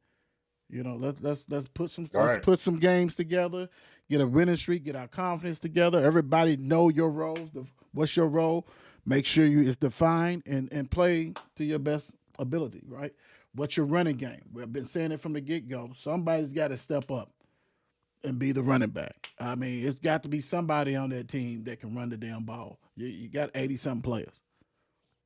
You know, let's Right. put some games together. Get a winning streak. Get our confidence together. Everybody know your roles. What's your role? Make sure it's defined and play to your best ability. Right. What's your running game? We've been saying it from the get go. Somebody's got to step up and be the running back. I mean, it's got to be somebody on that team that can run the damn ball. You got 80 something players.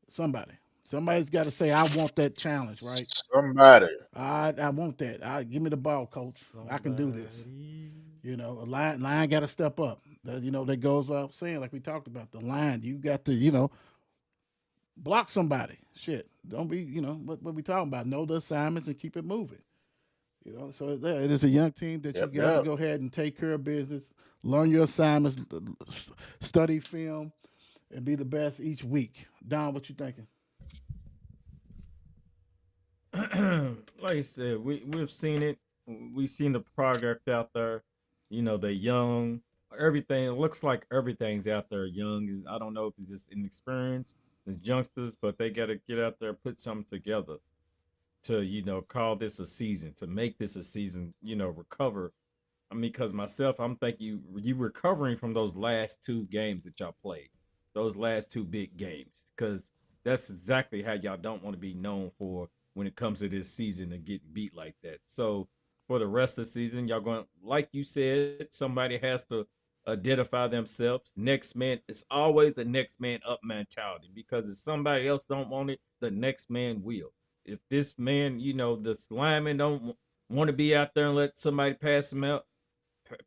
Somebody. Somebody's got to say, I want that challenge, right? Somebody. I want that. Give me the ball, coach. I can do this. Somebody. You know, a line got to step up. You know, that goes without saying, like we talked about, the line. You got to, block somebody. Shit. Don't be, what we talking about. Know the assignments and keep it moving. So it is a young team that you Yep. got to Yep. go ahead and take care of business, learn your assignments, study film, and be the best each week. Don, what you thinking? Like I said, we've seen it. We've seen the product out there. You know, the young, everything. It looks like everything's out there young. I don't know if it's just inexperience, the youngsters, but they got to get out there, put something together to call this a season, to make this a season. Recover. I mean, because myself, I'm thinking you recovering from those last two games that y'all played, those last two big games, because that's exactly how y'all don't want to be known for when it comes to this season and getting beat like that. So for the rest of the season, y'all going, like you said, somebody has to identify themselves. Next man, it's always a next man up mentality, because if somebody else don't want it, the next man will. If this man, the lineman don't want to be out there and let somebody pass him out,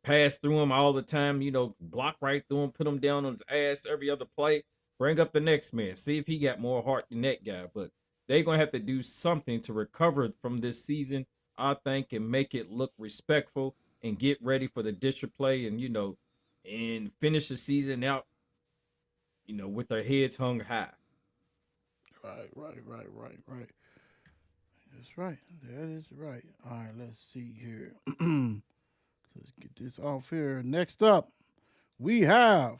pass through him all the time, block right through him, put him down on his ass every other play. Bring up the next man, see if he got more heart than that guy. But they're gonna have to do something to recover from this season, I think, and make it look respectful and get ready for the district play, and and finish the season out, with their heads hung high. Right. That's right. That is right. All right, let's see here. Let's get this off here. Next up, we have.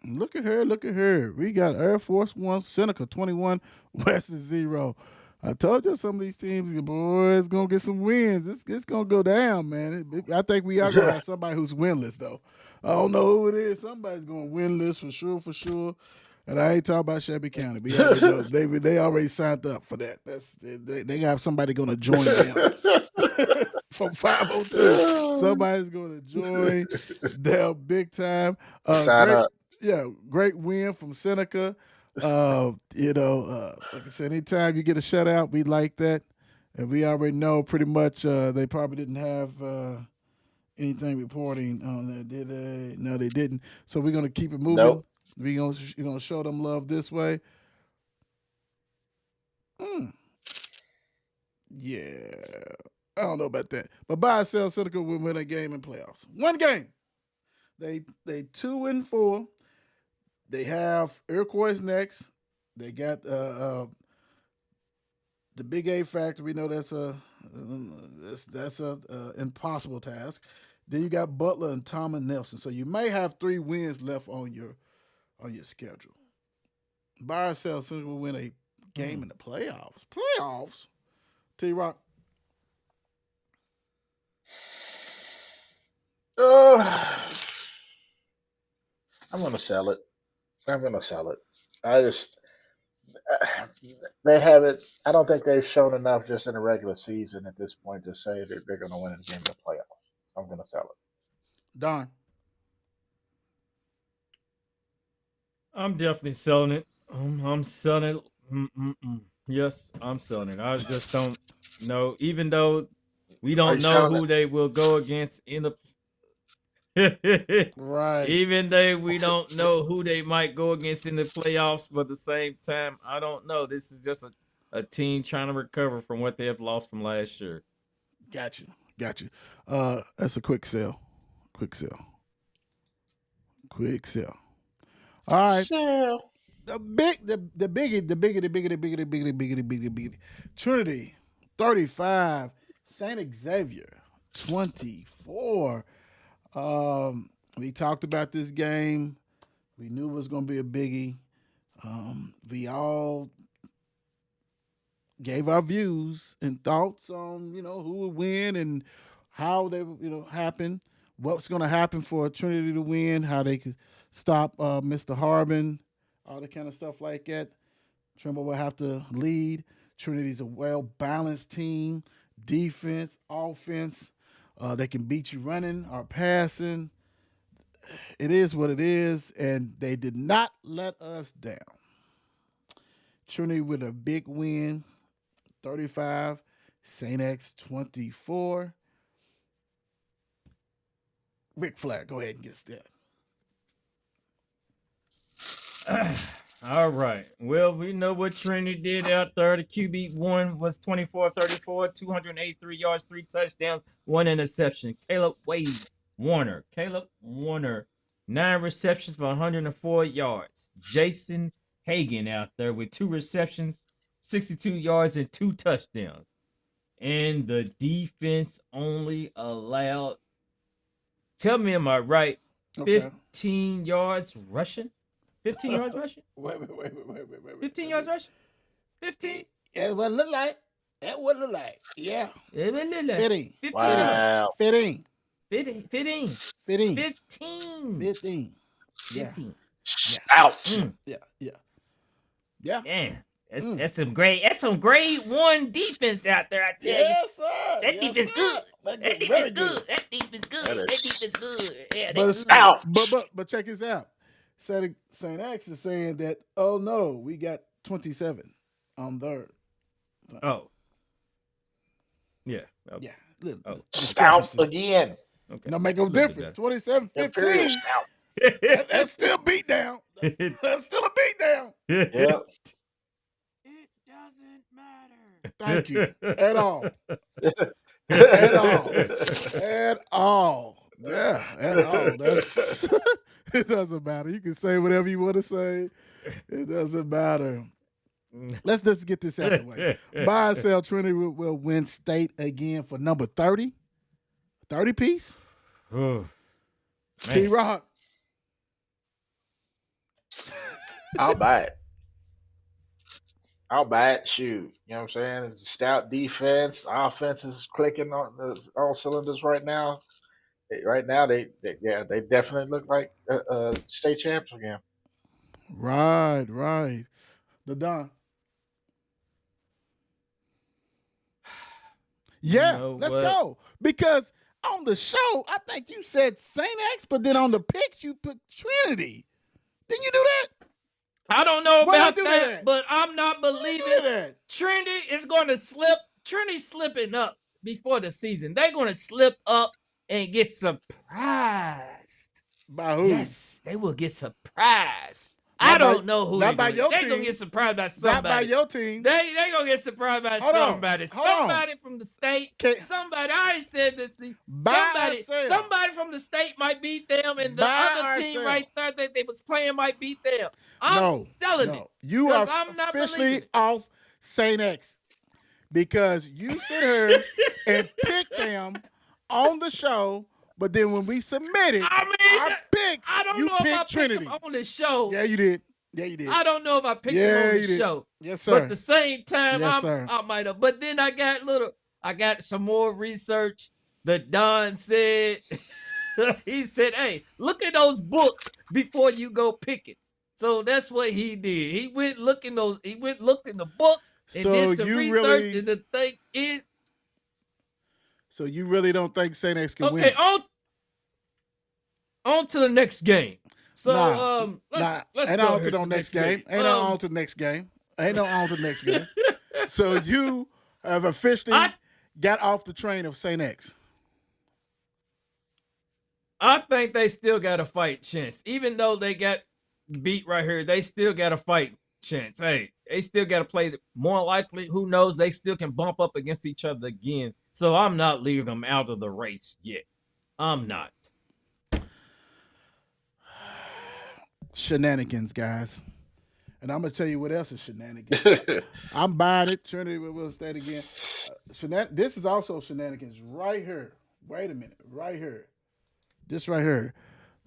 Look at her. Look at her. We got Air Force One, Seneca 21, Western 0. I told you some of these teams, boys, going to get some wins. It's going to go down, man. I think we are going to have somebody who's winless, though. I don't know who it is. Somebody's going winless for sure. And I ain't talking about Shelby County. We already know. They already signed up for that. They got somebody going to join them from 502. Somebody's going to join them big time. Sign Great, up. yeah, great win from Seneca. Like I said, anytime you get a shutout, we like that, and we already know pretty much they probably didn't have anything reporting on that, did they? No, they didn't. So we're gonna keep it moving. Nope. We're gonna show them love this way. Mm, yeah, I don't know about that, but by itself, Seneca will win a game in playoffs. One game. They 2-4. They have Iroquois next. They got the Big A factor. We know that's a impossible task. Then you got Butler and Tom and Nelson. So you may have 3 wins left on your schedule. By ourselves, soon we'll win a game in the playoffs. Playoffs. T Rock. I'm gonna sell it. I'm gonna sell it. I just they haven't. I don't think they've shown enough just in the regular season at this point to say that they're going to win a game in the playoffs. So I'm going to sell it. Don. I'm definitely selling it. I'm selling it. Yes, I'm selling it. I just don't know. Even though We don't know who they will go against in the. Right. Even though we don't know who they might go against in the playoffs, but at the same time, I don't know. This is just a team trying to recover from what they have lost from last year. Got you. That's a quick sell. All right. Sell. The biggie. Trinity, 35. St. Xavier, 24. We talked about this game. We knew it was going to be a biggie. We all gave our views and thoughts on, who would win and how they would, happen. What's going to happen for Trinity to win, how they could stop Mr. Hardin, all the kind of stuff like that. Trimble will have to lead. Trinity's a well-balanced team, defense, offense. They can beat you running or passing. It is what it is, and they did not let us down. Trinity with a big win, 35, St. X 24. Rick Flair, go ahead and get started. All right. Well, we know what Trinity did out there. The QB1 was 24-34, 283 yards, 3 touchdowns, 1 interception. Caleb Warner, 9 receptions for 104 yards. Jason Hagan out there with 2 receptions, 62 yards, and 2 touchdowns. And the defense only allowed, tell me, am I right, 15 yards rushing? 15 yards rushing? Wait. 15 yards rushing? 15? That's what it looked like. That's what it looked like. Yeah. It looked like 15. 15. Wow. 15. 15. 15. 15. 15. Yeah. 15. Stout. Yeah. Man, that's some grade 1 defense out there, I tell you. Yes, sir. That defense good. That defense good. That defense good. Yeah, But that's stout. But check this out. St. X is saying that, oh no, we got 27 on third. Oh. Yeah. Yeah. Stout again. Okay. No, make no difference. 27, 15. Stout. That's still beat down. That's still a beat down. Yep. It doesn't matter. Thank you. At all. At all. Yeah, at all. That's it doesn't matter. You can say whatever you want to say. It doesn't matter. Let's just get this out of the way. Buy and sell Trinity will win state again for number 30. 30 piece. T-Rock. I'll buy it. Shoot. You know what I'm saying? It's a stout defense. Offense is clicking on all cylinders right now. Right now, they definitely look like state champs again. Right. The Don. Yeah, let's go. Because on the show, I think you said St. X, but then on the picks, you put Trinity. Didn't you do that? I don't know about that, but I'm not believing that. Trinity is going to slip. Trinity's slipping up before the season. They're going to slip up and get surprised. By who? Yes, they will get surprised. I don't know who. Not by your team. They're going to get surprised by somebody. Not by your team. They're going to get surprised by somebody. Somebody from the state. Somebody. I already said this. Somebody from the state might beat them, and the other team right there that they was playing might beat them. I'm selling it. You are officially off St. X because you sit here and pick them on the show, but then when we submitted our picks, you picked Trinity on the show. Yeah, you did. I don't know if I picked them on the show. Yes, sir. But at the same time, I might have. But then I got some more research. The Don said, he said, "Hey, look at those books before you go pick it." So that's what he did. He went looked in the books and did some research, and the thing is. So you really don't think St. X can win? Okay, on to the next game. So ain't on to the next game. Ain't on to the next game. So you have officially got off the train of St. X? I think they still got a fight chance. Even though they got beat right here, they still got a fight chance. Hey, they still got to play. More likely, who knows, they still can bump up against each other again. So I'm not leaving them out of the race yet. I'm not. Shenanigans, guys. And I'm going to tell you what else is shenanigans. I'm buying it. Trinity will state again. This is also shenanigans right here. Wait a minute. Right here. This right here.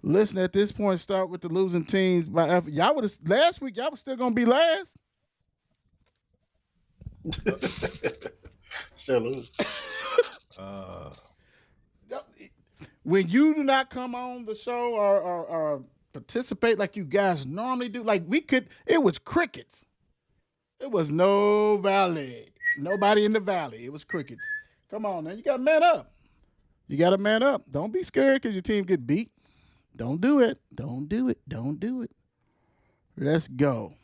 Listen, at this point, start with the losing teams by effort. Y'all would have last week. Y'all was still gonna be last. Still lose. When you do not come on the show or participate like you guys normally do, like it was crickets. It was no valley. Nobody in the valley. It was crickets. Come on, man. You got to man up. You got to man up. Don't be scared because your team get beat. Don't do it. Don't do it. Don't do it. Let's go.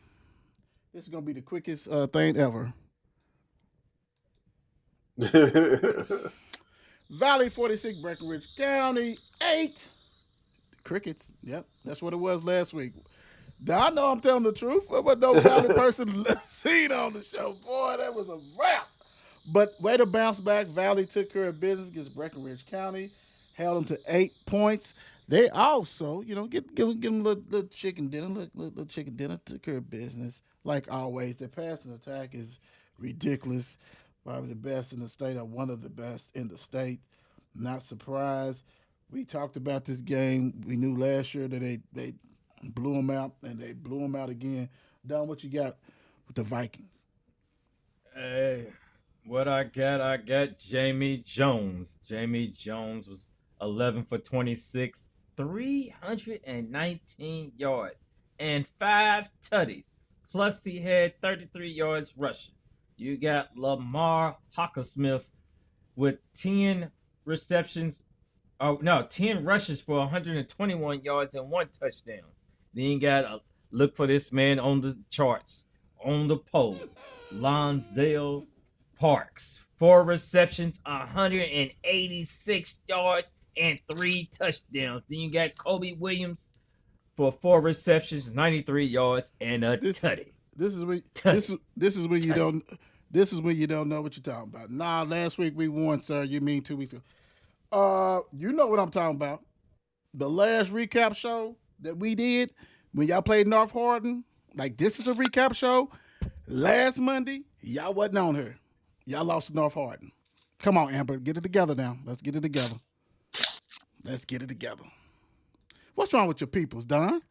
This is going to be the quickest thing ever. Valley 46, Breckinridge County 8. Crickets. Yep, that's what it was last week. Now, I know I'm telling the truth. But no Valley person seen on the show. Boy, that was a wrap. But way to bounce back. Valley took care of business against Breckinridge County. Held them to 8 points. They also, give them a little chicken dinner. Little chicken dinner. Took care of business. Like always, their passing attack is ridiculous. Probably the best in the state, or one of the best in the state. Not surprised. We talked about this game. We knew last year that they blew them out, and they blew them out again. Don, what you got with the Vikings? Hey, what I got Jamie Jones. Jamie Jones was 11 for 26, 319 yards, and 5 tutties. Plus, he had 33 yards rushing. You got Lamar Hockersmith with 10 receptions. 10 rushes for 121 yards and 1 touchdown. Then you got to look for this man on the charts, on the poll. Lonzel Parks, 4 receptions, 186 yards, and 3 touchdowns. Then you got Kobe Williams for 4 receptions, 93 yards, and a tutty. This is when you don't know what you're talking about. Nah, last week we won, sir. You mean 2 weeks ago? You know what I'm talking about. The last recap show that we did when y'all played North Hardin. Like, this is a recap show. Last Monday, y'all wasn't on here. Y'all lost to North Hardin. Come on, Amber, get it together now. Let's get it together. Let's get it together. What's wrong with your peoples, Don?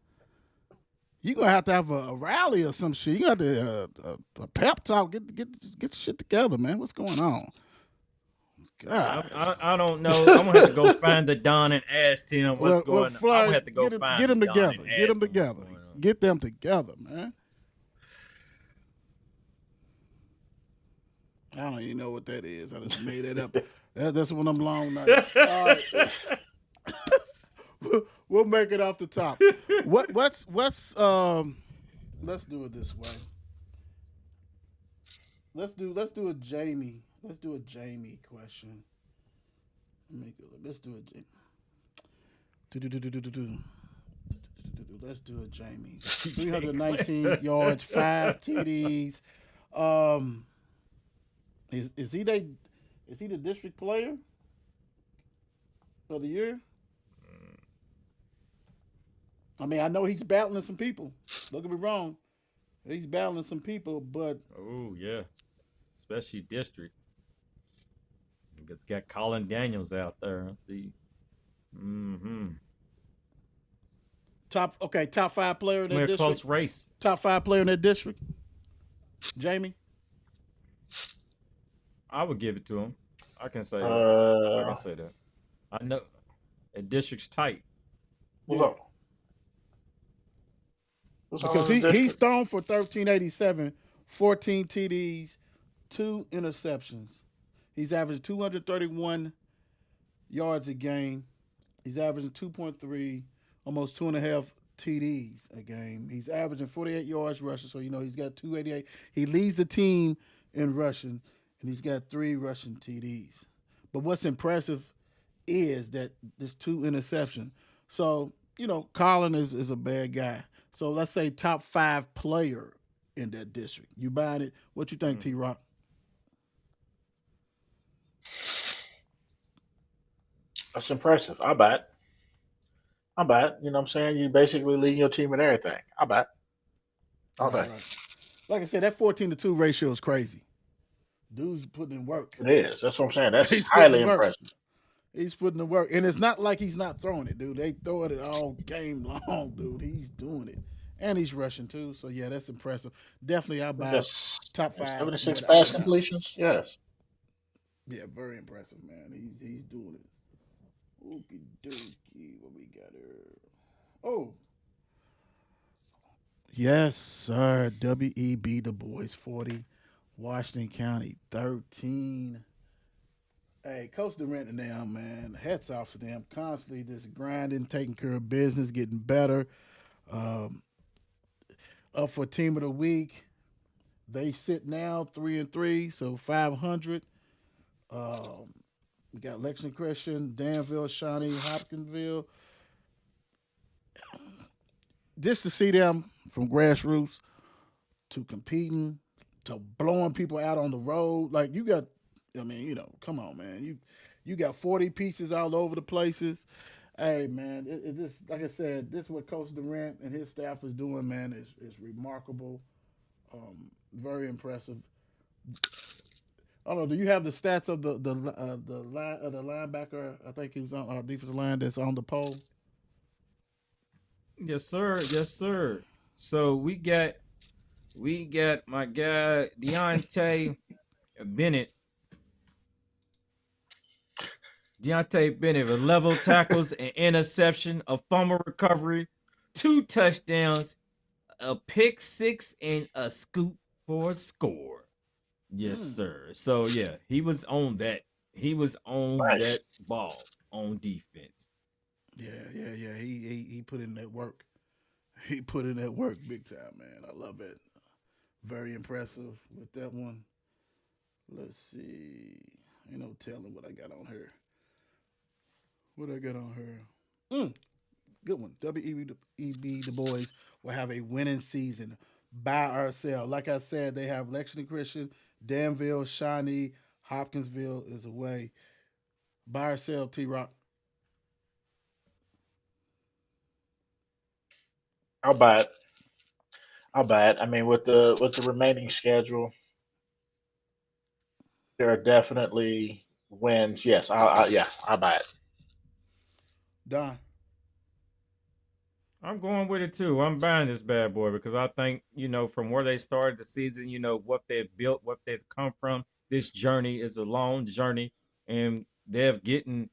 You're going to have a rally or some shit. You got to a pep talk. Get the shit together, man. What's going on? God. I don't know. I'm going to have to go find the Don and ask him what's going on. I'm going to have to go find get them the together. Don Get them together. Get them together, man. I don't even know what that is. I just made that up. That's one of them long nights. All right. We'll make it off the top. Let's do it this way. Let's do a Jamie. Let's do a Jamie question. Let's do a Jamie. Let's do a Jamie. 319 yards, 5 TDs. Is he the district player of the year? I mean, I know he's battling some people. Don't get me wrong. He's battling some people, but... Oh, yeah. Especially district. It's got Colin Daniels out there. Let's see. Top 5 player in that district. Close race. Top 5 player in that district. Jamie? I would give it to him. I can say that. I can say that. I know. The district's tight. Well, because he's thrown for 1,387, 14 TDs, 2 interceptions. He's averaging 231 yards a game. He's averaging 2.3, almost 2.5 TDs a game. He's averaging 48 yards rushing, so he's got 288. He leads the team in rushing, and he's got 3 rushing TDs. But what's impressive is that there's 2 interceptions. So, Colin is a bad guy. So let's say top 5 player in that district. You buying it? What you think, Mm. T Rock? That's impressive. I bet. I bet. You know what I'm saying? You basically leading your team in everything. I bet. All day. Right. Like I said, that 14-2 ratio is crazy. Dude's putting in work. It is. That's what I'm saying. That's He's putting highly in work. impressive. He's putting in work. And it's not like he's not throwing it, dude. They throwing it all game long, dude. He's doing it. And he's rushing too. So yeah, that's impressive. Definitely I'll buy Yes. top 5. 76 without a pass doubt. completions. Yes. Yeah, very impressive, man. He's doing it. Okie dokie. What we got here? Oh. Yes, sir. WEB Dubois 40. Washington County 13. Hey, Coach Durant and them, man, hats off to them. Constantly just grinding, taking care of business, getting better. Um, up for team of the week. They sit now 3-3, so 500. We got Lexington Christian, Danville, Shawnee, Hopkinsville. Just to see them from grassroots to competing to blowing people out on the road. Like you got, come on, man. You got 40 pieces all over the places. Hey, man, it just like I said, this is what Coach Durant and his staff is doing, man. Is remarkable, very impressive. I don't know. Do you have the stats of the linebacker? I think he was on our defensive line that's on the poll. Yes, sir. Yes, sir. So we got my guy Deontay Bennett. Deontay Bennett with level tackles, an interception, a fumble recovery, 2 touchdowns, a pick 6, and a scoop for a score. Yes, sir. So yeah, he was on that. He was on Nice. that ball on defense. Yeah. He put in that work. He put in that work big time, man. I love it. Very impressive with that one. Let's see. Ain't no telling what I got on here. What I got on here? Good one. WEB the boys will have a winning season by ourselves. Like I said, they have Lexington Christian, Danville, Shawnee, Hopkinsville is away. By ourselves, T Rock. I'll buy it. I'll buy it. I mean, with the remaining schedule, there are definitely wins. Yes, I'll buy it. Don. I'm going with it too. I'm buying this bad boy because I think, from where they started the season, what they've built, what they've come from. This journey is a long journey, and they're getting,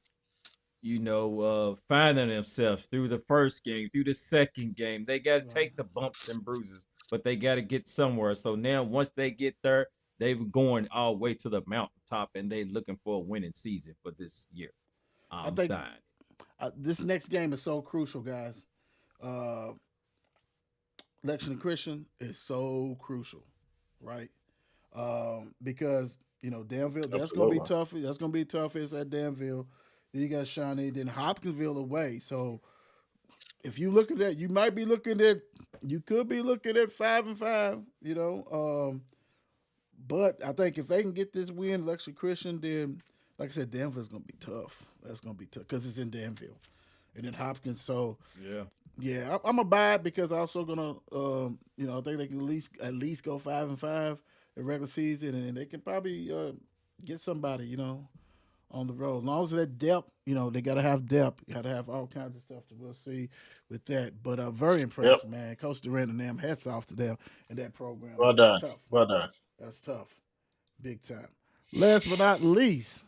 finding themselves through the first game, through the second game. They got to take the bumps and bruises, but they got to get somewhere. So now, once they get there, they're going all the way to the mountaintop, and they're looking for a winning season for this year. I think this next game is so crucial, guys. Lexington Christian is so crucial, right? Because Danville, that's gonna be tough. That's gonna be tough. It's at Danville. Then you got Shawnee, then Hopkinsville away. So if you look at that, you could be looking at 5-5. But I think if they can get this win, Lexington Christian, then like I said, Danville's gonna be tough. That's gonna be tough because it's in Danville, and then Hopkins. So yeah, I'm gonna buy it because I'm also gonna, I think they can at least go 5-5 in regular season, and they can probably get somebody, on the road. As long as that depth, they gotta have depth. You gotta have all kinds of stuff that we'll see with that. But I'm very impressed, man. Coach Durant and them, hats off to them in that program. Well That's done. tough. Well done. That's tough, big time. Last but not least.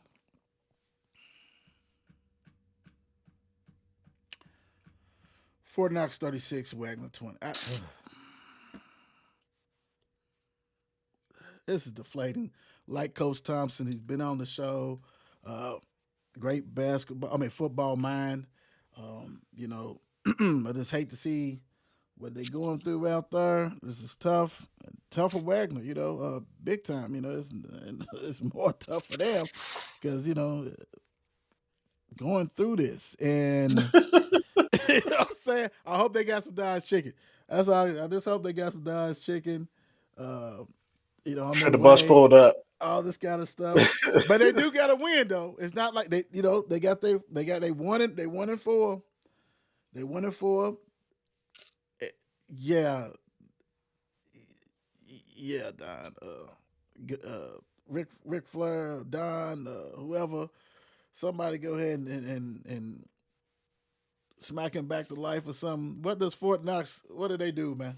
Fort Knox 36, Waggener 20. This is deflating. Like Coach Thompson, he's been on the show. Great football mind. I just hate to see what they're going through out there. This is tough. tough for Waggener, big time. It's more tough for them because going through this, and you know what I'm saying. I hope they got some Dodge chicken. That's all. I just hope they got some Dodge chicken. On their The bus way, pulled up. all this kind of stuff. But they do got to win though. It's not like they they won it. They 1-4. They 1-4. Yeah, yeah, Don. Rick Flair, Don, whoever, somebody go ahead and smack him back to life or something. What does Fort Knox? What do they do, man?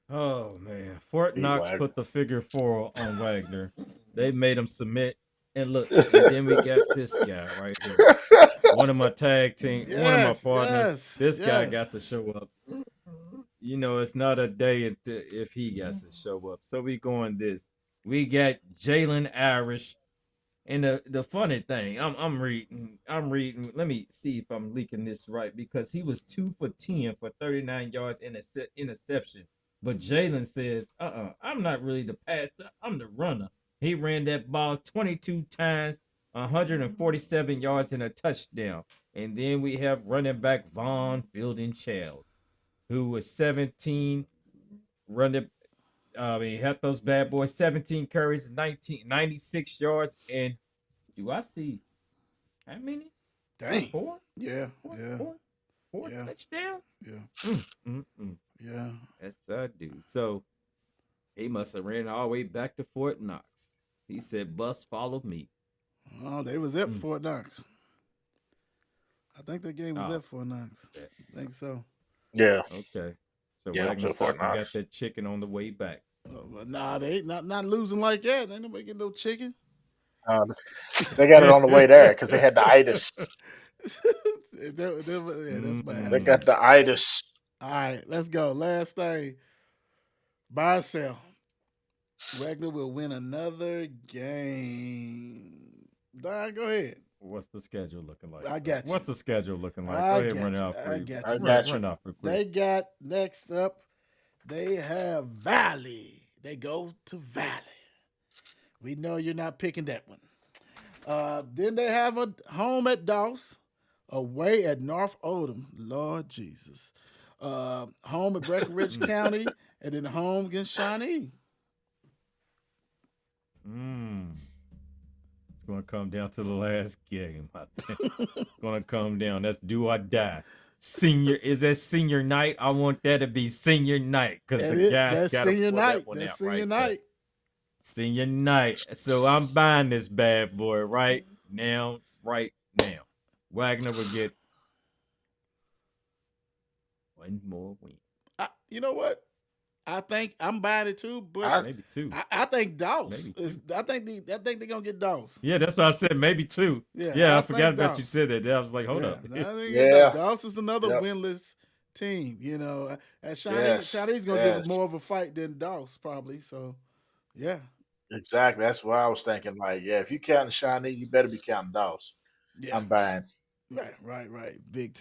Oh man, Fort Knox put the figure 4 on Waggener. They made him submit. And look, and then we got this guy right here. One of my tag team, one of my partners. This guy got to show up. It's not a day if he gets to show up. So we going this. We got Jalen Irish. And the funny thing, I'm reading. Let me see if I'm leaking this right, because he was 2 for 10 for 39 yards in interception. But Jalen says, I'm not really the passer. I'm the runner. He ran that ball 22 times, 147 yards and a touchdown. And then we have running back Vaughn Fielding Child, who was 17 running. He had those bad boys, 17 carries, 96 yards, and do I see how many? Dang. 4? Yeah. Four touchdowns? Yeah. Yeah. That's a dude. So he must have ran all the way back to Fort Knox. He said, "Bus, follow me." Oh, they was at Fort Knox. I think that game was at Fort Knox. I think so. Yeah. Okay. So yeah, Wagner got that chicken on the way back. Nah, they ain't not losing like that. Ain't nobody getting no chicken. They got it on the way there because they had the itis. That's bad. They got the itis. All right, let's go. Last thing. Buy or sell. Wagner will win another game. Don, go ahead. What's the schedule looking like? I got you. What's the schedule looking like? Go ahead and run it out for you. Run off for They got next up, they have Valley. They go to Valley. We know you're not picking that one. Then they have a home at Dawes, away at North Oldham. Lord Jesus. Home at Breckinridge County, and then home against Shawnee. It's going to come down to the last game, I think. It's going to come down. That's do or die. Is that senior night? I want that to be senior night, because the guys got to pull that one out right there. Senior night. So I'm buying this bad boy right now. Wagner will get one more win. You know what? I think I'm buying it too, but maybe 2. I think Dawes. I think they're gonna get Dawes. Yeah, that's what I said. Maybe 2. Yeah, I forgot about you said that. I was like, hold up. Dawes is another winless team. And Shawnee's gonna give it more of a fight than Dawes probably. So, yeah. Exactly. That's what I was thinking. Like, if you counting Shawnee, you better be counting Dawes. Yeah. I'm buying. Right. Big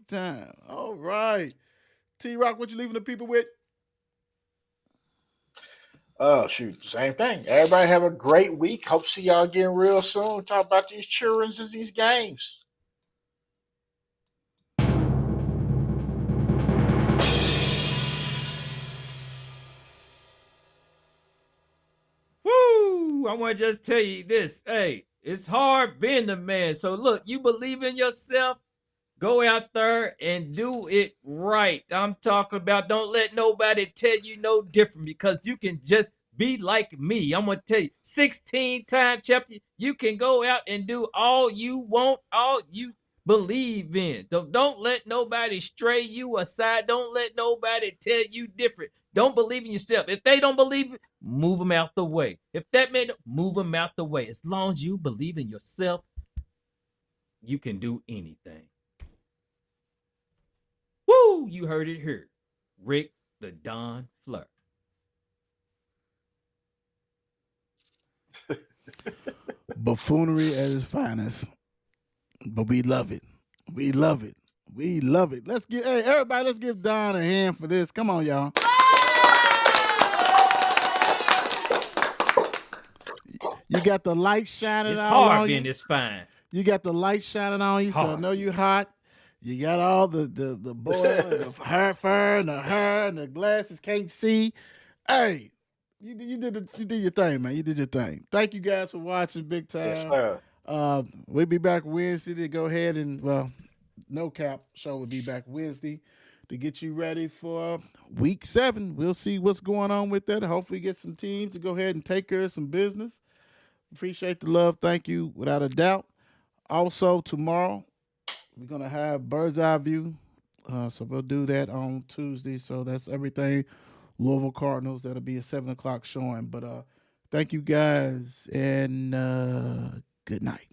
time. All right. T-Rock, what you leaving the people with? Oh, shoot. Same thing. Everybody have a great week. Hope to see y'all again real soon. Talk about these children's and these games. Woo! I want to just tell you this. Hey, it's hard being the man. So look, you believe in yourself, go out there and do it right. I'm talking about don't let nobody tell you no different, because you can just be like me. I'm going to tell you, 16-time champion, you can go out and do all you want, all you believe in. So don't let nobody stray you aside. Don't let nobody tell you different. Don't believe in yourself. If they don't believe it, move them out the way. If that man, move them out the way. As long as you believe in yourself, you can do anything. Woo! You heard it here. Rick the Don Flirt. Buffoonery at its finest. But we love it. We love it. Everybody, let's give Don a hand for this. Come on, y'all. You got the light shining It's all hard on being you. this fine. You got the light shining on you, so I know you hot. You got all the boil and the fur and the hair and the glasses can't see. Hey, you did your thing, man. You did your thing. Thank you guys for watching Big Time. Yes, sir. We'll be back Wednesday to go ahead and No Cap show will be back Wednesday to get you ready for week 7. We'll see what's going on with that. Hopefully get some teams to go ahead and take care of some business. Appreciate the love. Thank you, without a doubt. Also, tomorrow, we're going to have Bird's Eye View. So we'll do that on Tuesday. So that's everything Louisville Cardinals. That'll be a 7 o'clock showing. But thank you guys, and good night.